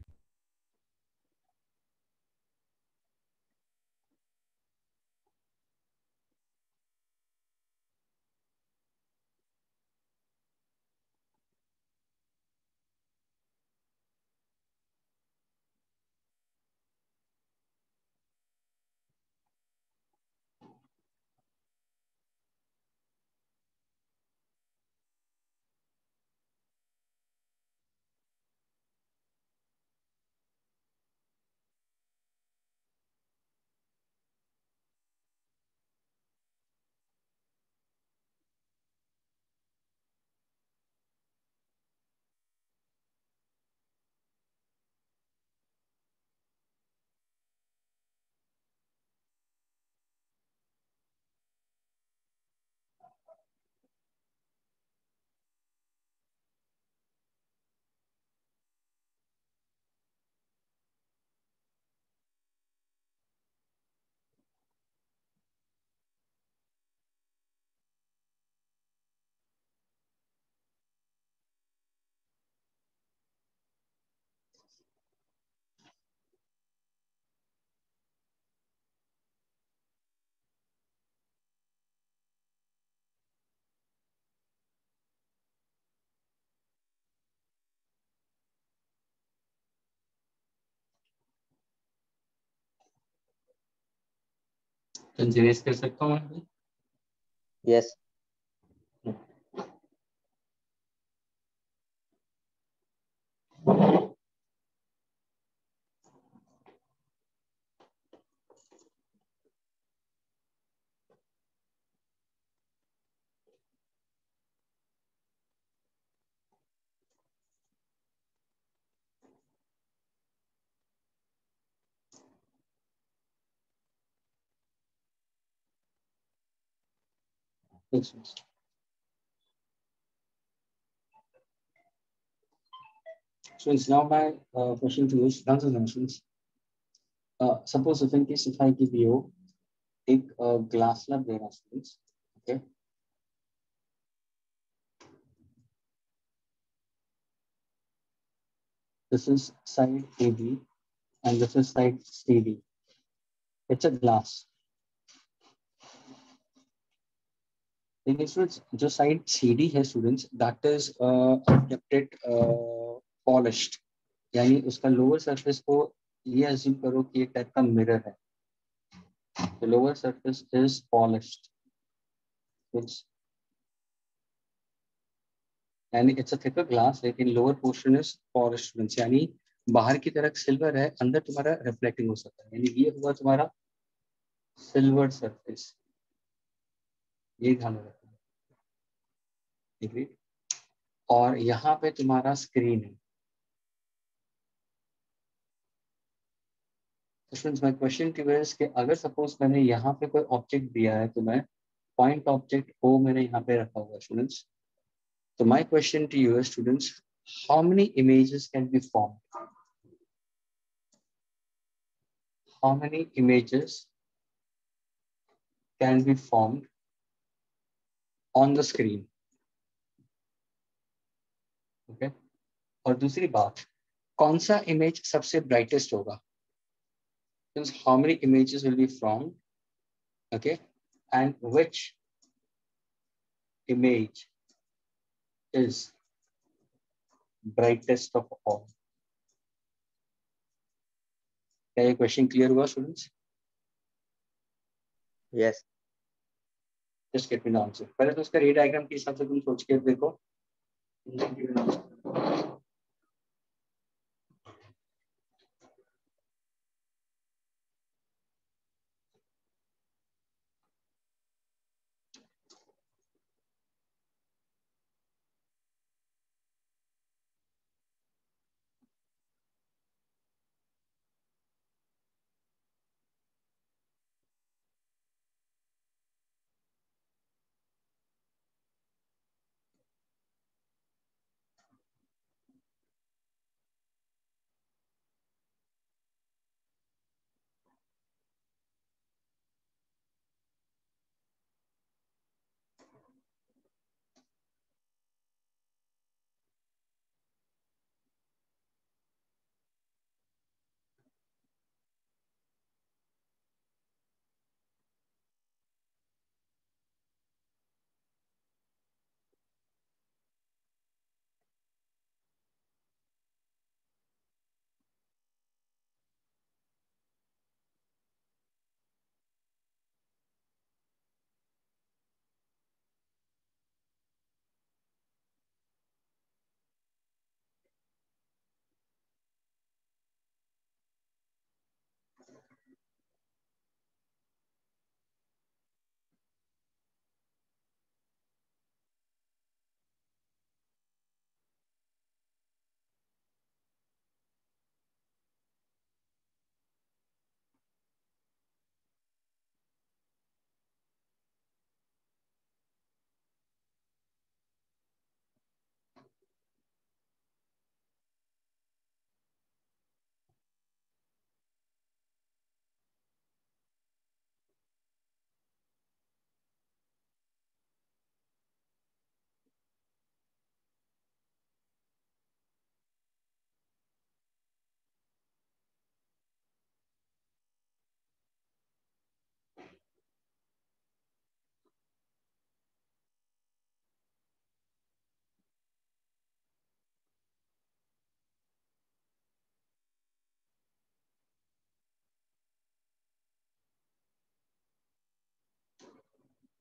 erase कर सकता हूँ मैं? Yes. Yes, yes. Students, now my question to you is, students, suppose if in case if I give you एक glass lab there, students, okay? This is side AB and this is side CD. It's a glass. लेकिन students जो side CD है students, that is kept it polished, यानी उसका lower surface को ये assume करो कि एक टाइप का मिरर है. The lower surface is polished. यानी it's a thicker glass, लेकिन lower portion is polished students. यानी बाहर की तरफ सिल्वर है, अंदर तुम्हारा रिफ्लेक्टिंग हो सकता है. यानी ये हुआ तुम्हारा सिल्वर सरफेस. ये ध्यान में रखना. और यहाँ पे तुम्हारा स्क्रीन है. Students, my question to you is कि अगर सपोज मैंने यहाँ पे कोई ऑब्जेक्ट दिया है तो मैं पॉइंट ऑब्जेक्ट O मैंने यहाँ पे रखा हुआ है स्टूडेंट्स. तो my question to you is students, how many images can be formed? How many images can be formed on the screen? Okay. और दूसरी बात, कौन सा इमेज सबसे ब्राइटेस्ट होगा? Means how many images will be formed? Okay, and which image is brightest of all? क्या ये question clear हुआ students? Yes. Just get me the answer. पहले तो उसका रे डायग्राम के हिसाब से तुम सोच के देखो.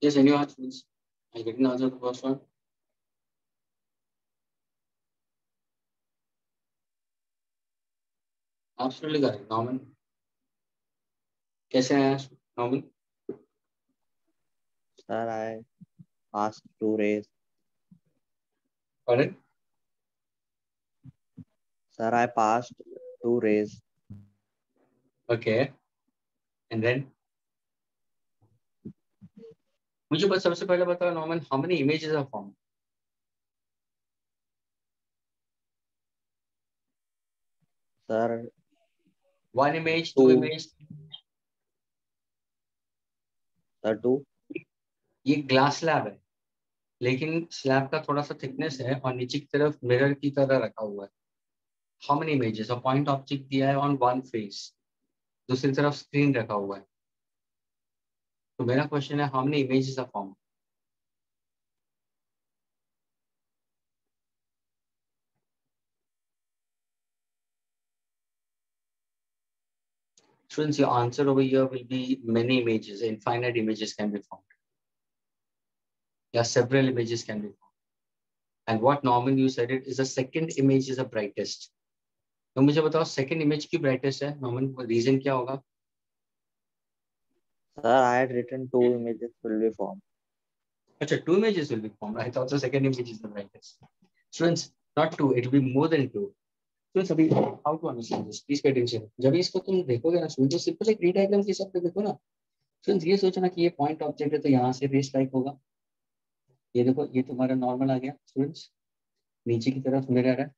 Yes, any other students? I didn't answer the first one. Absolutely correct. Norman, कैसे हैं Norman? Sir, I passed 2 rays. Pardon? Sir, I passed 2 rays. Okay. And then मुझे बस सबसे पहले बताओ Norman, how many images are form? Sir, one image, two two. Image? Sir, two. ये glass slab है, लेकिन स्लैब का थोड़ा सा थिकनेस है और नीचे की तरफ मिरर की तरह रखा हुआ है। How many images? और पॉइंट ऑब्जेक्ट दिया है ऑन वन फेस, दूसरी तरफ स्क्रीन रखा हुआ है। तो मेरा क्वेश्चन है, how many images are form? Students, your answer over here will be many images. Infinite images can be formed. Yeah, several images can be formed. And what Norman you said it is the second image is the brightest. तो मुझे बताओ second image की brightest है Norman, reason क्या होगा? Sir, I had written two images will be formed. अच्छा, two images will be formed. I thought the second image is the brightest. Students, not two, it will be more than two. Students, अभी how to understand this? Please pay attention. जब इसको तुम देखोगे ना students, तो simple एक re-diagram के हिसाब से देखो ना. Students, ये सोचना कि ये point object है तो यहाँ से ray strike होगा. ये देखो, ये तुम्हारा नॉर्मल आ गया स्टूडेंट्स, नीचे की तरफ मिरर है,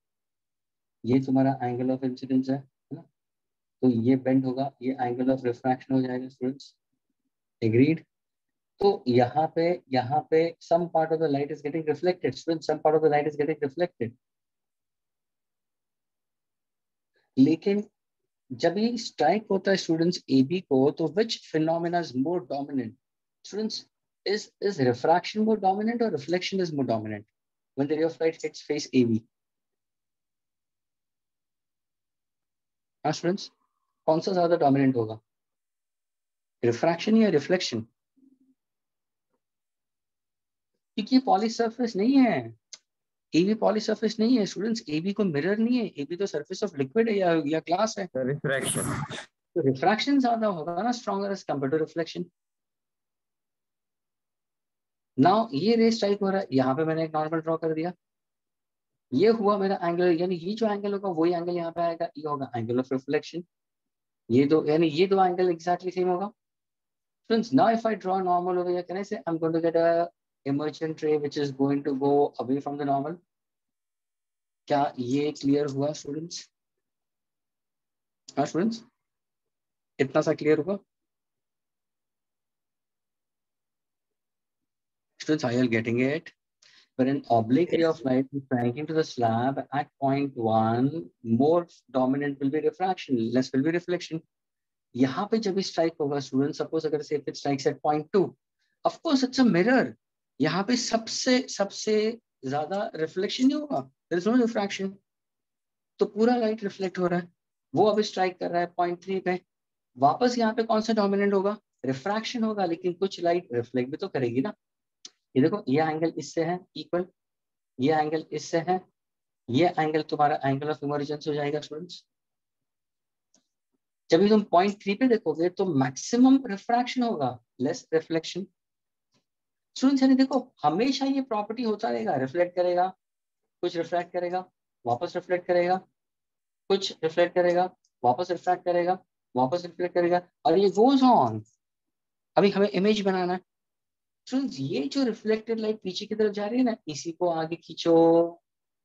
ये तुम्हारा एंगल ऑफ इंसिडेंस है ना, तो ये बेंड होगा, ये एंगल ऑफ रिफ्रैक्शन हो जाएगा स्टूडेंट्स, एग्रीड? तो यहाँ पे some part of the light is getting reflected students, some part of the light is getting reflected. लेकिन जब ये स्ट्राइक होता है स्टूडेंट्स ए बी को, तो which phenomena is more dominant students? is refraction more dominant or reflection is more dominant when the ray of light hits face AB? हाँ students, कौन सा ज्यादा डोमिनेंट होगा, रिफ्रैक्शन या रिफ्लेक्शन? क्योंकि ये पॉली सरफेस नहीं है, एबी पॉली सरफेस नहीं है स्टूडेंट्स, एबी को मिरर नहीं है, एबी तो सरफेस ऑफ लिक्विड है या ग्लास है, Refraction. तो रिफ्रैक्शन ज्यादा होगा ना, stronger as compare to reflection. Now ये रे स्ट्राइक हो रहा है, यहाँ पे मैंने एक नॉर्मल ड्रॉ कर दिया, ये हुआ मेरा एंगल, यानी ये जो एंगल होगा वही एंगल यहाँ पे आएगा, ये होगा एंगल ऑफ रिफ्लेक्शन। ये दो, यानी ये दो एंगल एग्जैक्टली सेम होगा। Friends, now if I draw normal over here, can I say I'm going to get a emergent ray which is going to go away from the normal? क्या ये clear हुआ students? हाँ students, इतना सा clear हुआ students? Are you getting it? When an oblique ray of light is striking to the slab at point 1, more dominant will be refraction, less will be reflection. यहाँ पे जब strike होगा student, suppose अगर say it strikes at point 2, of course it's a mirror, यहाँ पे सबसे ज्यादा reflection नहीं होगा, देयर इज नो रिफ्रैक्शन, तो पूरा लाइट रिफ्लेक्ट हो रहा है। वो अब स्ट्राइक कर रहा है पॉइंट 3 पे, वापस यहाँ पे कौन सा डोमिनेंट होगा, रिफ्रैक्शन होगा, लेकिन कुछ लाइट रिफ्लेक्ट भी तो करेगी ना। ये देखो, ये एंगल इससे है इक्वल, ये एंगल इससे है, ये एंगल तुम्हारा एंगल ऑफ इमर्जेंस हो जाएगा स्टूडेंट्स। जब भी तुम पॉइंट 3 पे देखोगे तो मैक्सिमम रिफ्रैक्शन होगा, लेस रिफ्लेक्शन। स्टूडेंट्स यानी देखो, हमेशा ये प्रॉपर्टी होता रहेगा, रिफ्लेक्ट करेगा, कुछ रिफ्लेक्ट करेगा, वापस रिफ्लेक्ट करेगा, कुछ रिफ्लेक्ट करेगा, वापस रिफ्लेक्ट करेगा, वापस रिफ्लेक्ट करेगा, और ये गोज ऑन। अभी हमें इमेज बनाना है स्टूडेंट्स, ये जो रिफ्लेक्टेड लाइट पीछे की तरफ जा रही है ना, इसी को आगे खींचो,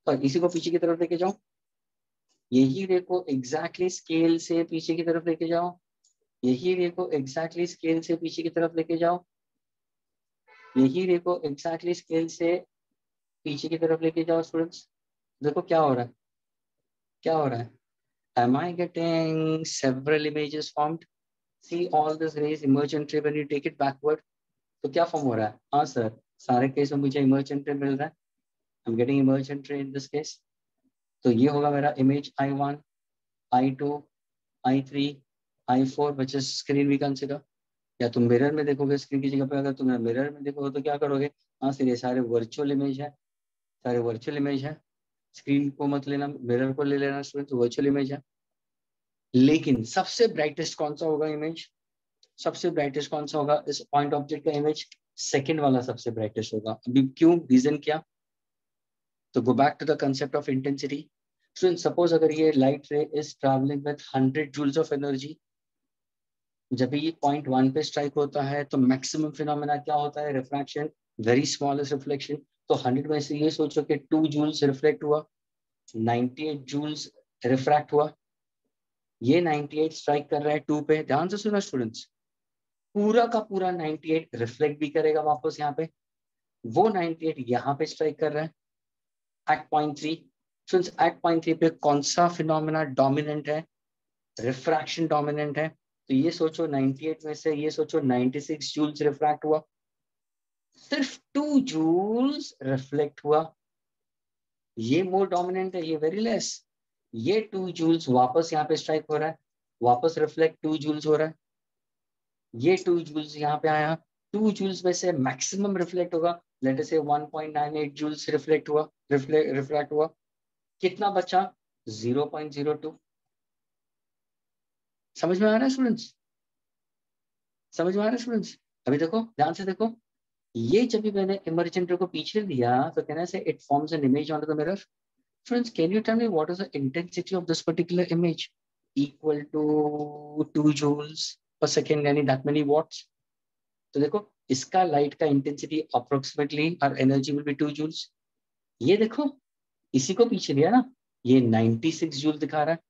और इसी को पीछे की तरफ लेके जाओ, यही रे को एग्जैक्टली स्केल से पीछे की तरफ लेके जाओ, यही रे को एग्जैक्टली स्केल से पीछे की तरफ लेके जाओ, यही रे को एग्जैक्टली स्केल से पीछे की तरफ लेके जाओ स्टूडेंट्स। देखो क्या हो रहा है, क्या हो रहा है, am I getting several images formed? See all this rays emergent ray when you take it backward, तो क्या फॉर्म हो रहा है? हाँ सर, सारे केस में मुझे emergent ray मिल रहा है, I'm getting emergent ray in this case। तो ये होगा मेरा image I1, I2, I3, I4 which is screen we consider। या तुम मिरर में देखोगे स्क्रीन की जगह पे, अगर तुम मिरर में देखोगे तो क्या करोगे? हाँ सर, ये सारे वर्चुअल इमेज है, सारे वर्चुअल इमेज है, स्क्रीन को मत लेना, मिरर को ले लेना स्टूडेंट, तो वर्चुअल इमेज है। लेकिन सबसे ब्राइटेस्ट कौन सा होगा इमेज? सबसे ब्राइटेस्ट कौन सा होगा इस पॉइंट ऑब्जेक्ट का इमेज? सेकंड वाला सबसे ब्राइटेस्ट होगा। अभी क्यों, रीजन क्या? तो go back to the concept of intensity. Student suppose अगर ये light ray is travelling with 100 joules of energy, जब भी ये पॉइंट 1 पे स्ट्राइक होता है तो मैक्सिमम फिनोमेना क्या होता है? Refraction, very smallest reflection. तो 100 में से ये सोचो कि 2 जूल्स रिफ्लेक्ट हुआ, 98 जूल्स रिफ्रैक्ट हुआ। ये 98 स्ट्राइक कर रहा है 2 पे, ध्यान से सुना स्टूडेंट्स, पूरा का पूरा 98 रिफ्लेक्ट भी करेगा वापस यहाँ पे, वो 98 यहाँ पे स्ट्राइक कर रहा है at point 3। Students at point 3 पे कौन सा फिनोमेना डोमिनेंट है? रिफ्रैक्शन डोमिनेंट है। तो ये सोचो 98 में से ये सोचो 96 जूल्स रिफ्रैक्ट हुआ, सिर्फ 2 जूल्स रिफ्लेक्ट हुआ। ये मोर डोमिनेंट है, ये वेरी लेस। ये 2 जूल्स वापस यहाँ पे स्ट्राइक हो रहा है, वापस रिफ्लेक्ट 2 जूल्स हो रहा है। ये 2 जूल्स यहाँ पे आया, 2 जूल्स में से मैक्सिमम रिफ्लेक्ट होगा, लेट अस से 1.98 जूल्स रिफ्लेक्ट हुआ, रिफ्लेक्ट हुआ। कितना बचा? 0.02। समझ में आ रहा है स्टूडेंट्स? समझ में आ रहा है स्टूडेंट्स? अभी देखो ध्यान से देखो, ये जब भी मैंने इमर्जेंट को पीछे लिया तो कहना से it forms an image on the mirror. Friends can you tell me what is the intensity of this particular image? Equal to 2 joules per second, यानी दैट मेनी वॉट्स। तो देखो इसका लाइट का इंटेंसिटी अप्रोक्सीमेटली और energy will be 2 joules. ये देखो इसी को पीछे लिया ना, ये 96 जूल दिखा रहा है,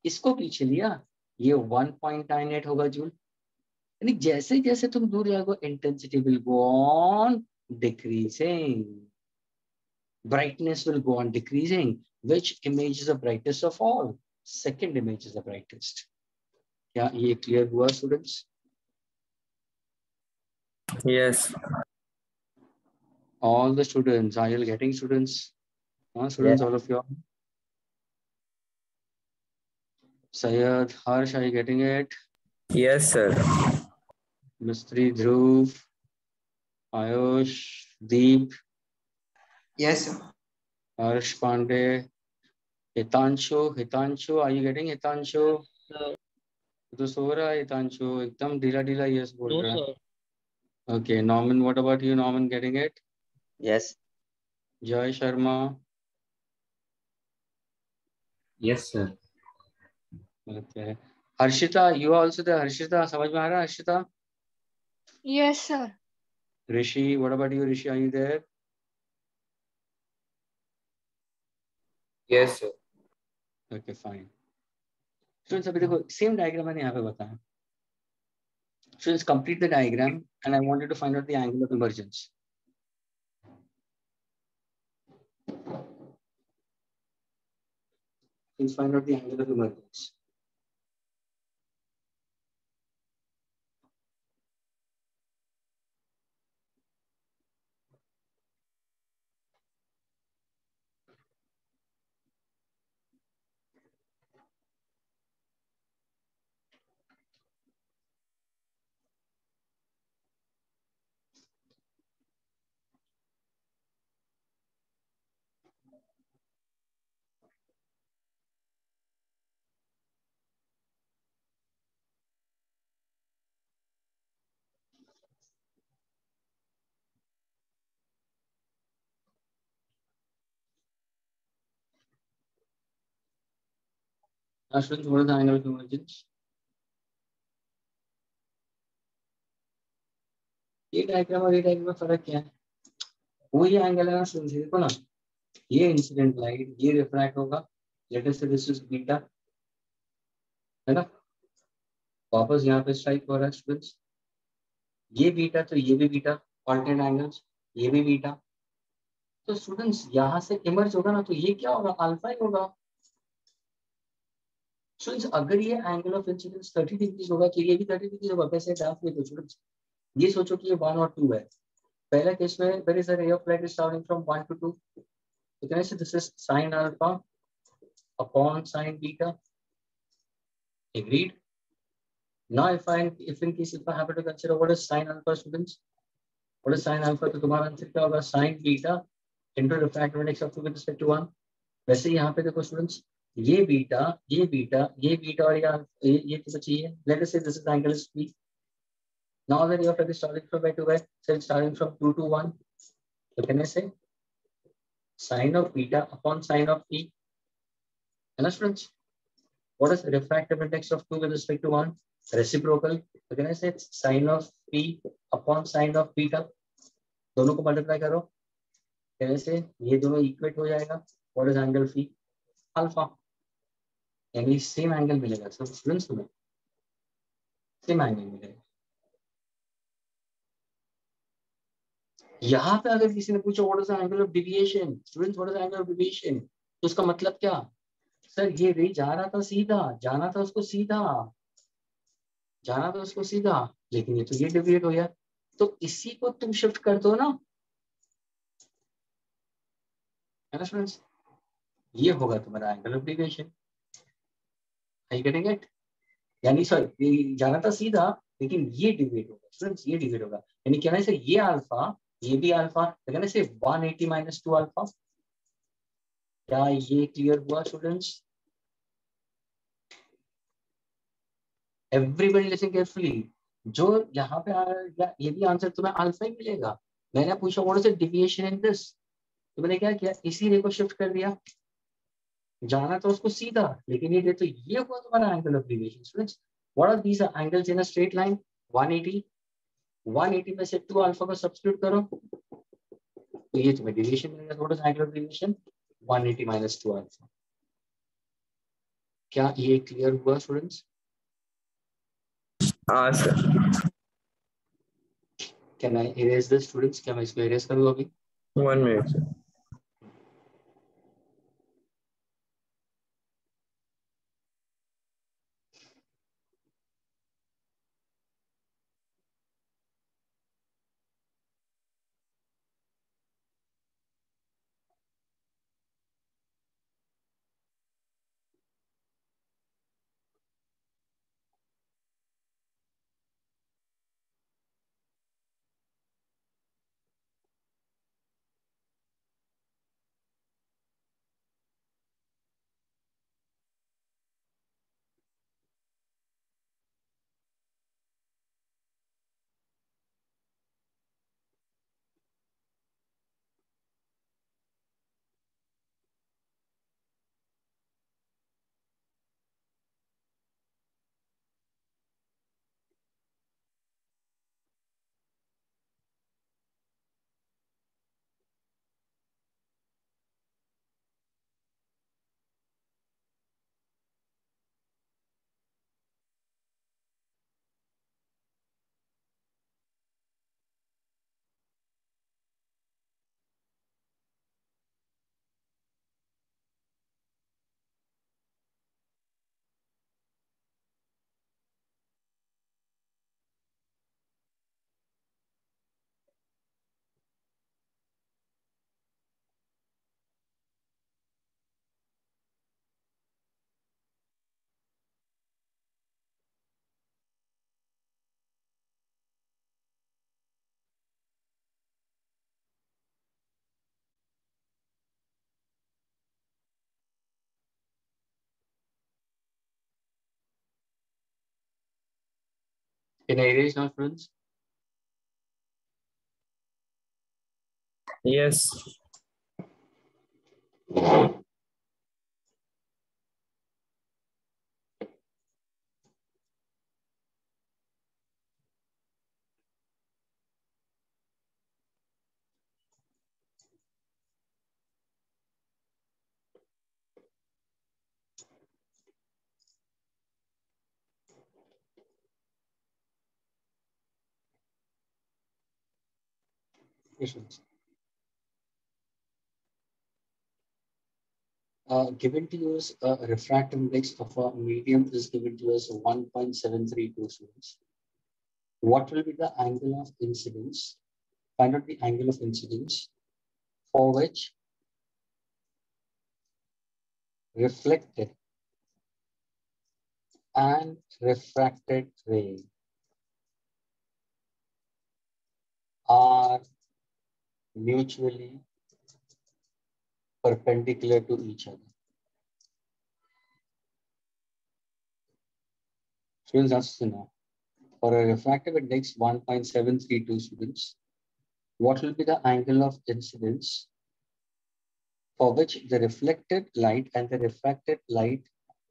इसको पीछे लिया ये 1.98 होगा जूल। यानी जैसे जैसे तुम दूर जाओगे intensity will go on decreasing, brightness will go on decreasing. Which image is the brightest of all? Second image is the brightest. क्या ये clear हुआ students? Yes. All the students, are you getting students? Students, Yes. all of you. Sayed, Harsh, are you getting it? Yes, sir. Mistry, Dhruv, Ayush, Deep, Yes, sir. Harsh Pandey, Hitanshu, are you getting Hitanshu? तो सो रहा है हितांशु, एकदम ढीला ढीला yes बोल रहा है। Okay, Norman, what about you? Norman, getting it? Yes. Jai Sharma. Yes, sir. Okay. Harshita, you are also there. Harshita, समझ में आ रहा है Harshita? Yes, sir. Rishi, what about you? Rishi, are you there? Yes, sir. Okay, fine. Students, अभी देखो same diagram मैंने यहाँ पे बताया. Students, complete the diagram and I want you to find out the angle of emergence. Please find out the angle of emergence. Now, students, what is the angle of emergence? ये diagram और ये diagram में फर्क क्या है? वही angle है ना students, देखो ना, ये इंसिडेंट लाइट ये रिफ्रैक्ट होगा, लेट अस से दिस इज बीटा, है ना, वापस यहाँ पे स्ट्राइक हो रहा है स्टूडेंट्स, ये बीटा तो ये भी बीटा, ऑल्टरनेट एंगल्स, ये भी बीटा। तो स्टूडेंट्स यहाँ से इमर्ज होगा ना, तो ये क्या होगा? अल्फा ही होगा। स्टूडेंट्स अगर ये एंगल ऑफ इंसिडेंस 30 डिग्री होगा तो ये भी 30 डिग्री होगा। वैसे ग्राफ में तो स्टूडेंट्स ये सोचो कि ये 1 और 2 है। पहला केस में where is the ray of light is travelling from 1 to 2, तो can I say this is sin alpha upon sin beta. Agreed? Now if in case if I happen to consider what is sin alpha, students, what is sin alpha, तो तुम्हारा answer क्या होगा? sin beta into refractive index of 2 with respect to 1. वैसे यहाँ पे देखो students, ये beta और ये तो बची है। लेट अस से this is angle is p. Now the ray of light is starting from where to where? So it's starting from 2 to 1. So can I say sin of beta upon sin of p? And students, what is the refractive index of 2 with respect to 1? Reciprocal तो कहने से sine of P upon sine of beta, दोनों को multiply करो, कहने से ये दोनों इक्वेट हो जाएगा। What is angle fee? Alpha, यानी सेम एंगल मिलेगा सब स्टूडेंट्स, तुम्हें सेम एंगल मिलेगा। यहाँ पे अगर किसी ने पूछा what is the angle of deviation, students what is the angle of deviation, तो उसका मतलब क्या? सर ये रे जा रहा था सीधा, जाना था उसको सीधा, जाना था उसको सीधा, लेकिन ये तो ये डेविएट हो गया, तो इसी को तुम शिफ्ट कर दो ना, है ना स्टूडेंट्स? ये होगा तुम्हारा angle of deviation. are you getting it? यानी सर ये जाना था सीधा, लेकिन ये डिवाइड होगा स्टूडेंट्स, ये डिवाइड होगा, यानी कहने से ये अल्फा, ये भी अल्फा, तो कहने से 180 माइनस 2 अल्फा। क्या ये क्लियर हुआ स्टूडेंट्स? एवरीबडी लिसन केयरफुली, जो यहाँ पे ये भी आंसर तुम्हें अल्फा ही मिलेगा। मैंने पूछा what is the deviation in this, तो मैंने क्या किया, इसी रे को शिफ्ट कर दिया, जाना तो उसको सीधा, लेकिन ये तो ये हुआ तुम्हारा angle of deviation students. What are these angles in a straight line? 180, 180 में से 2 अल्फा को सब्स्टिट्यूट करो, तो ये तुम्हें डेविएशन मिलेगा। What is angle of deviation? 180 minus 2 alpha. क्या ये क्लियर हुआ स्टूडेंट्स? हाँ sir. Can I erase this students? क्या मैं इसको इरेज करूँ अभी? 1 minute sir. Can I erase now students? Yes. Yes, given to you as a refractive index of a medium is given to us 1.732 students. What will be the angle of incidence? Find out the angle of incidence for which reflected and refracted ray are mutually perpendicular to each other. Students, answer now. For a refractive index 1.732 students, what will be the angle of incidence for which the reflected light and the refracted light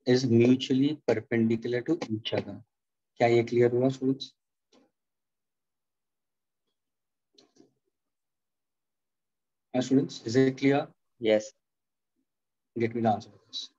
is mutually perpendicular to each other? क्या ये clear हुआ students? Students, is it clear? Yes. Get me the answer for this.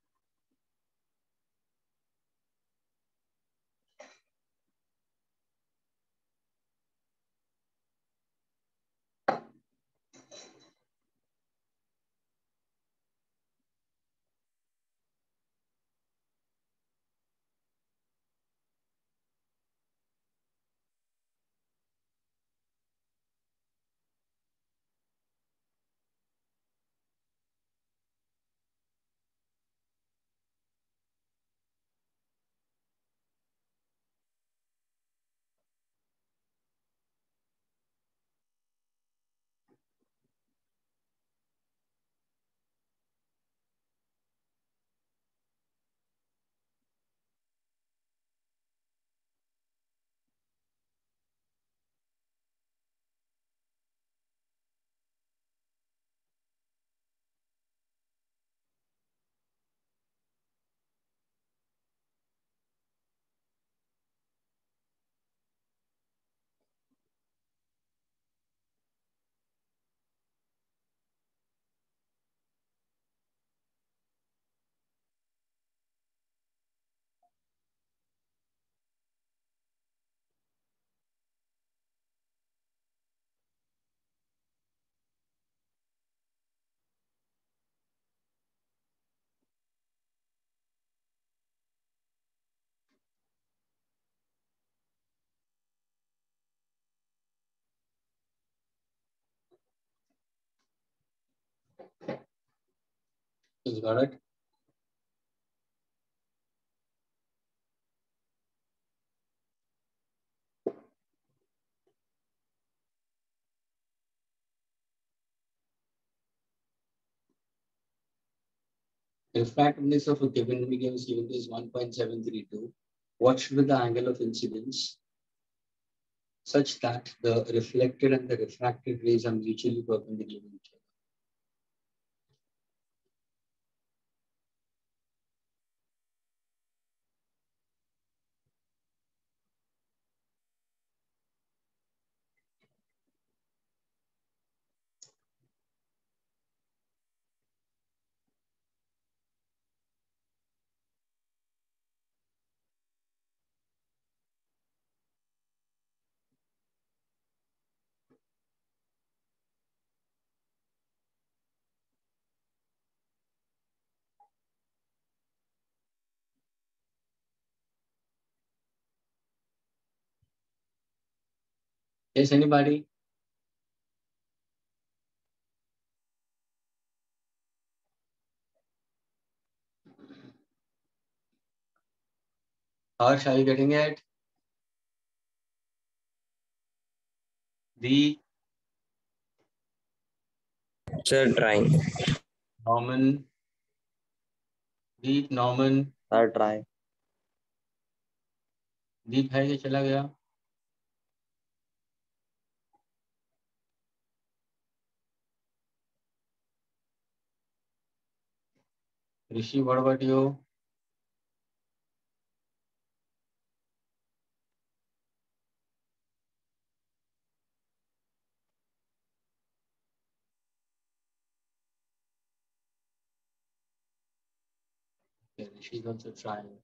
You got it? Refractiveness of a given medium cylinder is 1.732. What should be the angle of incidence such that the reflected and the refracted rays are mutually perpendicular to each other? Yes, anybody? Harsh, are you getting it? The Sir, trying. Norman. Deep Norman. Sir, try. दीप है कि चला गया? ऋषि, what about you? Okay, Rishi is also trying.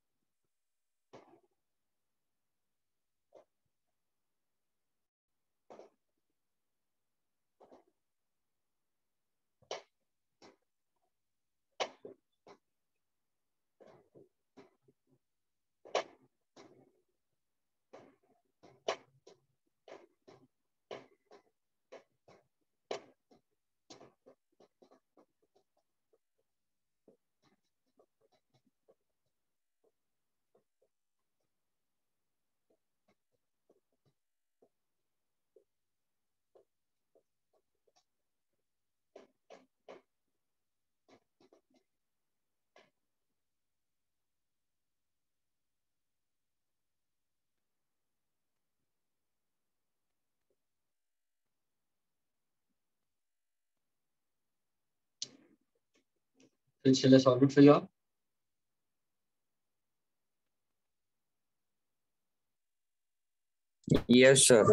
Shall I solve it for you all? Yes, sir.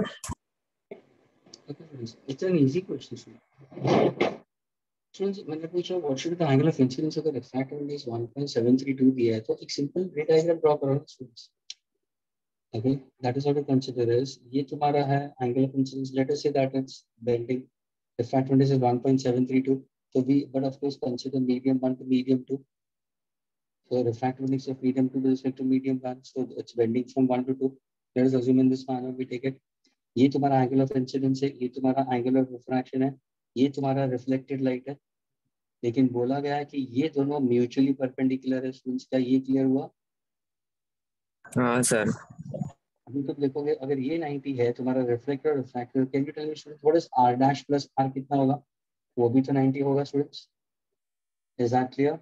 Okay, friends, it's an easy question. Friends, मैंने पूछा what should the angle of incidence अगर refractive index 1.732 दिया है तो एक simple ray diagram draw करो ना students. Okay, that is what we consider is ये तुम्हारा है angle of incidence. Let us say that it's bending. Refractive index is 1.732. So we, but of course, consider medium 1 to medium 2. So refractive index of medium 2 with respect to medium 1. So it's bending from 1 to 2. Let us assume in this manner we take it. ये तुम्हारा angle of incidence है, ये तुम्हारा angle of refraction है, ये तुम्हारा reflected light है. लेकिन बोला गया है कि ये दोनों म्यूचुअली परपेंडिकुलर है. स्टूडेंट्स, क्या ये क्लियर हुआ? हाँ सर. अभी तो देखोगे अगर ये 90 है तुम्हारा reflector refractor, can you tell me students what is r dash plus r कितना होगा? वो भी तो 90 होगा students. Is that clear?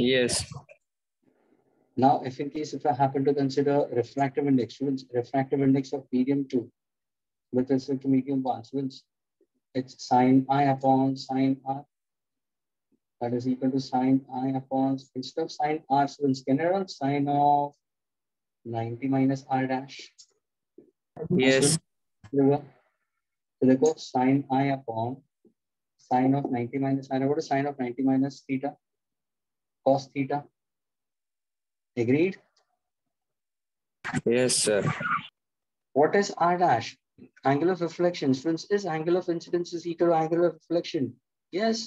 Yes. Now if in case if I happen to consider refractive index, students, refractive index of medium 2 with respect to medium 1, students, it's sine I upon sine r, that is equal to sine I upon, instead of sine r, students, can I run sine of 90 minus r dash? Yes. तो देखो sin I upon sin of 90 minus I, what is sin of 90 minus theta? Cos theta. Agreed? Yes, sir. What is R dash? Angle of reflection. Students, is angle of incidence is equal to angle of reflection? Yes.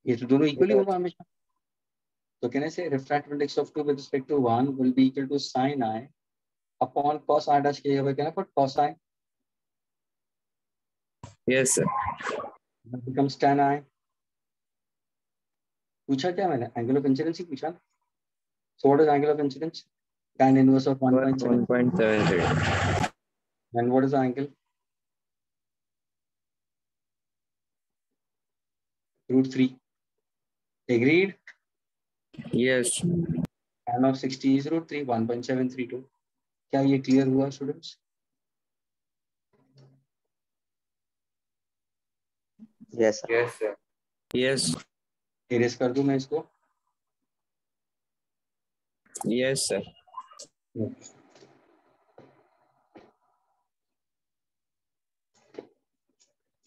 ये तो दोनों equally होगा हमेशा. So can I say refractive index of 2 with respect to 1 will be equal to sin I upon cos R dash के जगह, can I put cos I? Yes, sir. That becomes tan I. पूछा क्या मैंने? Angle of incidence ही पूछा. So what is angle of incidence? Tan inverse of 1.7. 1.73. And what is the angle? √3. Agreed? Yes. Tan of 60 is √3, 1.732. क्या ये clear हुआ students? Yes, sir. Yes, sir. Yes. Erase कर दूं मैं इसको? Yes, sir.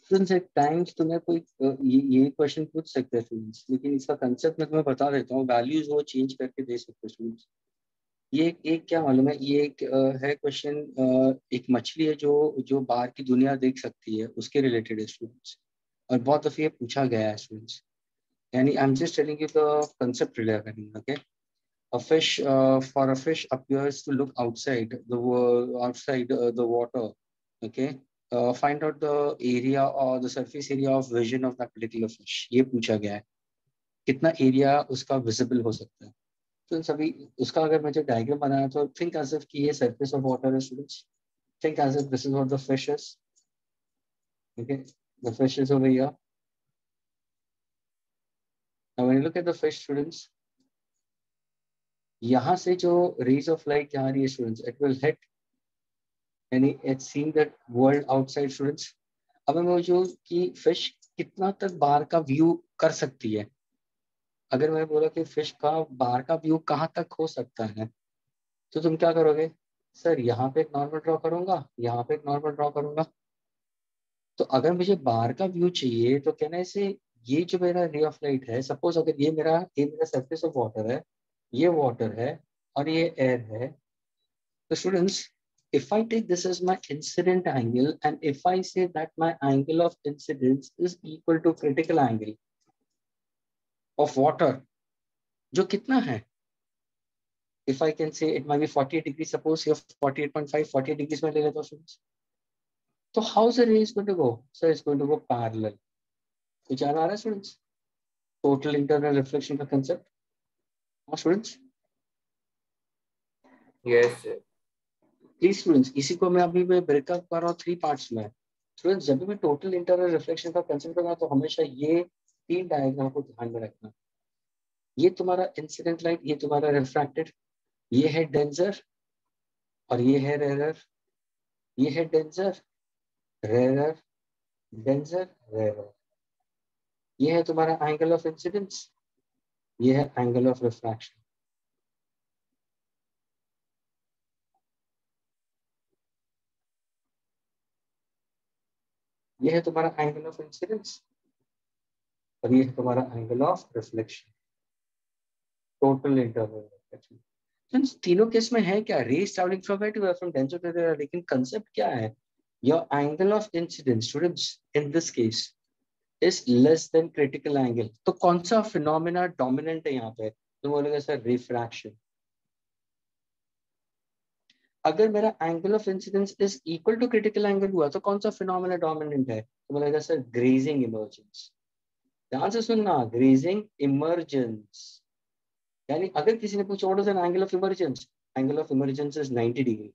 Students, at times तुम्हें कोई ये क्वेश्चन पूछ सकते हैं स्टूडेंट्स, लेकिन इसका कंसेप्ट मैं तुम्हें बता देता हूँ. वैल्यूज वो चेंज करके दे सकते हैं स्टूडेंट्स. ये एक क्या मालूम है, ये एक है क्वेश्चन, एक मछली है जो बाहर की दुनिया देख सकती है, उसके रिलेटेड है स्टूडेंट्स. और बहुत दफे ये पूछा गया है स्टूडेंट्स. यानी I am just telling you the concept related. Okay, a fish for a fish appears to look outside the water. Okay, find out the area or the surface area of vision of that particular fish. ये पूछा गया है कितना area उसका visible हो सकता है. तो सभी उसका अगर मुझे डायग्राम बनाया तो थिंक एज इफ कि ये सरफेस ऑफ वाटर है students. Think as if this is what the fish is. Okay, the fish is over here. Now when you look at the fish students, यहाँ से जो rays of light यहाँ रही है students, it will hit यानी it seen that world outside students. अब मैं जो कि फिश कितना तक बाहर का व्यू कर सकती है. अगर मैं बोला कि फिश का बाहर का व्यू कहाँ तक हो सकता है, तो तुम क्या करोगे? सर यहाँ पे एक नॉर्मल ड्रॉ करूंगा, यहाँ पे एक नॉर्मल ड्रॉ करूंगा. तो अगर मुझे बाहर का व्यू चाहिए तो कहना ऐसे, ये जो मेरा रे ऑफ लाइट है, सपोज अगर ये मेरा सरफेस ऑफ वाटर है, ये वाटर है और ये एयर है. तो students, if I take this as my incident angle and if I say that my angle of incidence is equal to critical angle of water, जो कितना है? If I can say it might be 48 degrees, suppose here 48.5, 48 degrees में ले लेता हूँ students. तो how is the ray is going to go? So it's going to go parallel. कुछ याद आ रहा है students? Total internal reflection का concept. हाँ students? Yes, sir. Please students, इसी को मैं अभी ब्रेकअप कर रहा हूँ 3 पार्ट्स में. स्टूडेंट्स, जब भी मैं टोटल इंटरनल रिफ्लेक्शन का कंसेप्ट करूंगा तो हमेशा ये 3 डायग्राम को ध्यान में रखना. ये तुम्हारा इंसिडेंट लाइट, ये तुम्हारा रिफ्रैक्टेड, ये है डेंसर और ये है रेरर. ये है डेंसर, रेरर, डेंसर, रेरर. ये है तुम्हारा एंगल ऑफ इंसिडेंस, ये है एंगल ऑफ रिफ्रैक्शन. ये है तुम्हारा एंगल ऑफ इंसिडेंस और ये है तुम्हारा angle of reflection, total interval reflection. तीनों केस में है क्या, rays travelling from where to where, from denser to denser, लेकिन कंसेप्ट क्या है, your angle of incidence students in this case is less than critical angle. तो कौन सा फिनोमेना डोमिनेंट है यहाँ पे, तो बोलेगा सर रिफ्रैक्शन। अगर मेरा angle of incidence is equal to critical angle हुआ तो कौन सा फिनोमेना डोमिनेंट है, तो बोलेगा सर ग्रेजिंग इमर्जेंस। ध्यान से सुनना, ग्रेजिंग इमर्जेंस। यानी अगर किसी ने पूछा what is an angle of emergence, angle of emergence is 90 degree.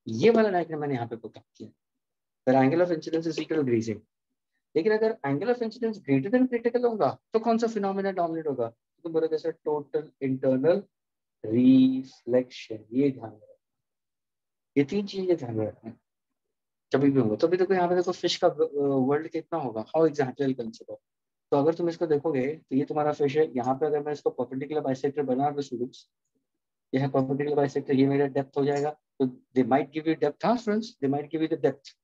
ये वाला डायग्राम मैंने यहाँ पे पुट अप किया, फिर angle of incidence is equal to grazing. लेकिन अगर angle of incidence greater than critical होगा तो कौन सा फिनोमेना डोमिनेट होगा, तो बोलेगा सर टोटल इंटरनल रिफ्लेक्शन। ये ध्यान में रखना, ये तीन चीजें ध्यान में रखना कभी भी होगा। तो अभी देखो यहाँ पे देखो फिश का वर्ल्ड कितना होगा, हाउ एग्जैक्टली कंसिडर। तो अगर तुम इसको देखोगे तो ये तुम्हारा फिश है, यहाँ पे अगर मैं इसको परपेंडिकुलर बाइसेक्टर बना दूं स्टूडेंट्स, ये है परपेंडिकुलर बाइसेक्टर, ये मेरा डेप्थ हो जाएगा। तो they might give you depth, हाँ friends, they might give you the depth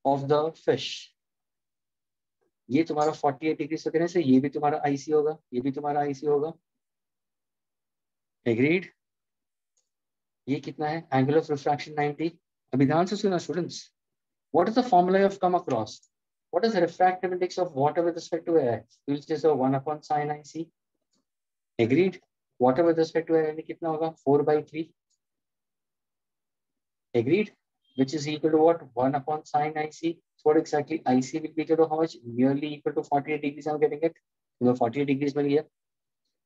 of the fish. ये तुम्हारा 48 डिग्री से देने से ये भी तुम्हारा आईसी होगा, ये भी तुम्हारा आईसी होगा। एग्रीड। ये कितना है, एंगल ऑफ रिफ्रैक्शन 90। अभी ध्यान से सुना students, what is the formula you have come across, what is the refractive index of water with respect to air, you will say 1 upon sin IC। Agreed. Water with respect to air कितना होगा, 4/3। Agreed, which is equal to what, 1 upon sin IC. So what exactly IC will be equal to how much, nearly equal to 48 degrees. I'm getting it, तुम्हें 48 degrees मिल गया,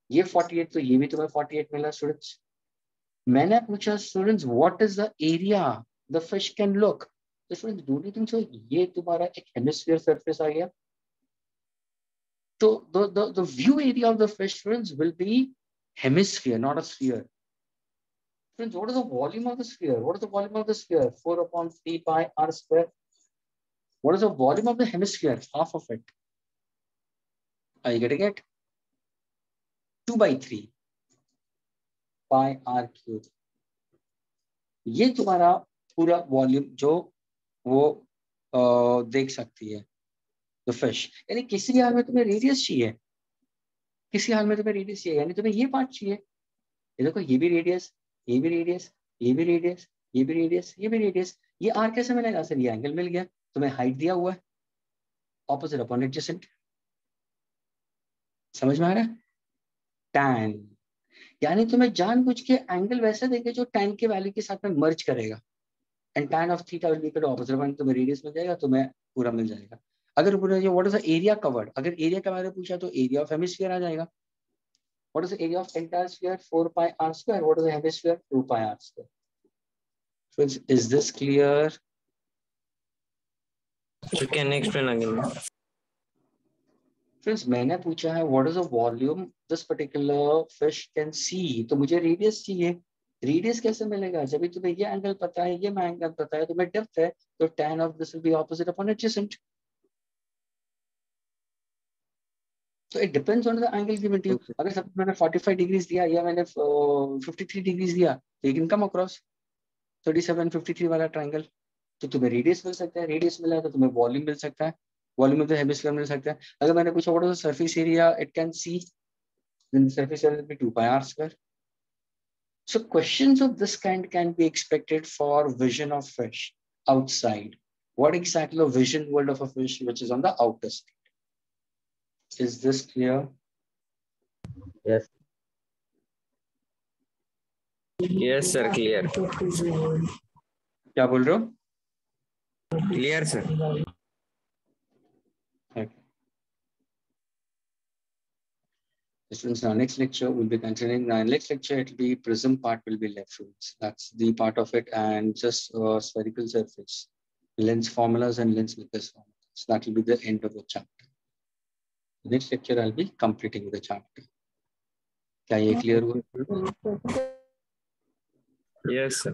ये 48 तो ये भी तुम्हें 48 मिला स्टूडेंट्स। मैंने पूछा students what is the area the fish can look, तो students do you think so ये तुम्हारा एक हेमिस्फीयर सरफेस आ गया। तो the view area of the fish students will be hemisphere, not a sphere. Friends, what is the volume of the sphere? What is the volume of the sphere? 4 upon 3 pi r square. What is the volume of the hemisphere? Half of it. Are you getting it? 2/3 pi r cube. ये तुम्हारा पूरा volume जो वो देख सकती है the fish. यानी किसी हाल में तुम्हें रेडियस चाहिए, किसी हाल में तुम्हें रेडियस चाहिए, यानी तुम्हें ये पार्ट चाहिए। ये देखो, ये भी रेडियस, ये भी रेडियस, ये भी रेडियस, ये भी रेडियस, ये भी रेडियस। ये आर कैसे मिलेगा सर, ये एंगल मिल गया, तुम्हें हाइट दिया हुआ है, ऑपोजिट अपॉन एडजेसेंट। समझ में आ रहा है, tan, यानी तुम्हें जानबूझ के एंगल वैसे देंगे जो tan के वैल्यू के साथ में मर्ज करेगा, and tan of theta will be equal to opposite upon, तुम्हें रेडियस मिल जाएगा, तुम्हें पूरा मिल जाएगा। अगर पूरा जो what is the area covered, अगर एरिया के बारे में पूछा तो एरिया ऑफ हेमिस्फीयर आ जाएगा। What is the area of entire sphere, 4 pi r square. What is the hemisphere, 2 pi r square. Friends, is this clear? You can explain again. Friends, मैंने पूछा है what is the volume this particular fish can see, तो मुझे radius चाहिए। Radius कैसे मिलेगा, जब भी तुम्हें ये एंगल पता है, ये एंगल पता है, तुम्हें डेप्थ है, तो tan of this will be opposite upon adjacent. तो it depends on the angle given to you. अगर सब मैंने 45 डिग्रीज दिया या मैंने 53 डिग्रीज दिया, तो यू कैन कम अक्रॉस 37 53 वाला ट्रायंगल। तो तुम्हें रेडियस मिल सकता है, रेडियस मिला तो तुम्हें वॉल्यूम मिल सकता है, वॉल्यूम ऑफ द हेमिस्फीयर मिल सकता है। अगर मैंने पूछा what is the surface area it can see, then surface area will be 2 pi r square. So questions of this kind can be expected for vision of fish outside. What exactly the vision world of a fish which is on the outer state? Is this clear? Yes. Yes, sir. Clear. क्या बोल रहे हो? Clear, sir. Okay. Students, our next lecture will be continuing. Our next lecture, it will be prism part will be left. That's the part of it, and just spherical surface, lens formulas and lens makers formulas. So that will be the end of the chapter. Next lecture, I'll be completing the chapter. क्या ये clear हुआ? Yes, sir.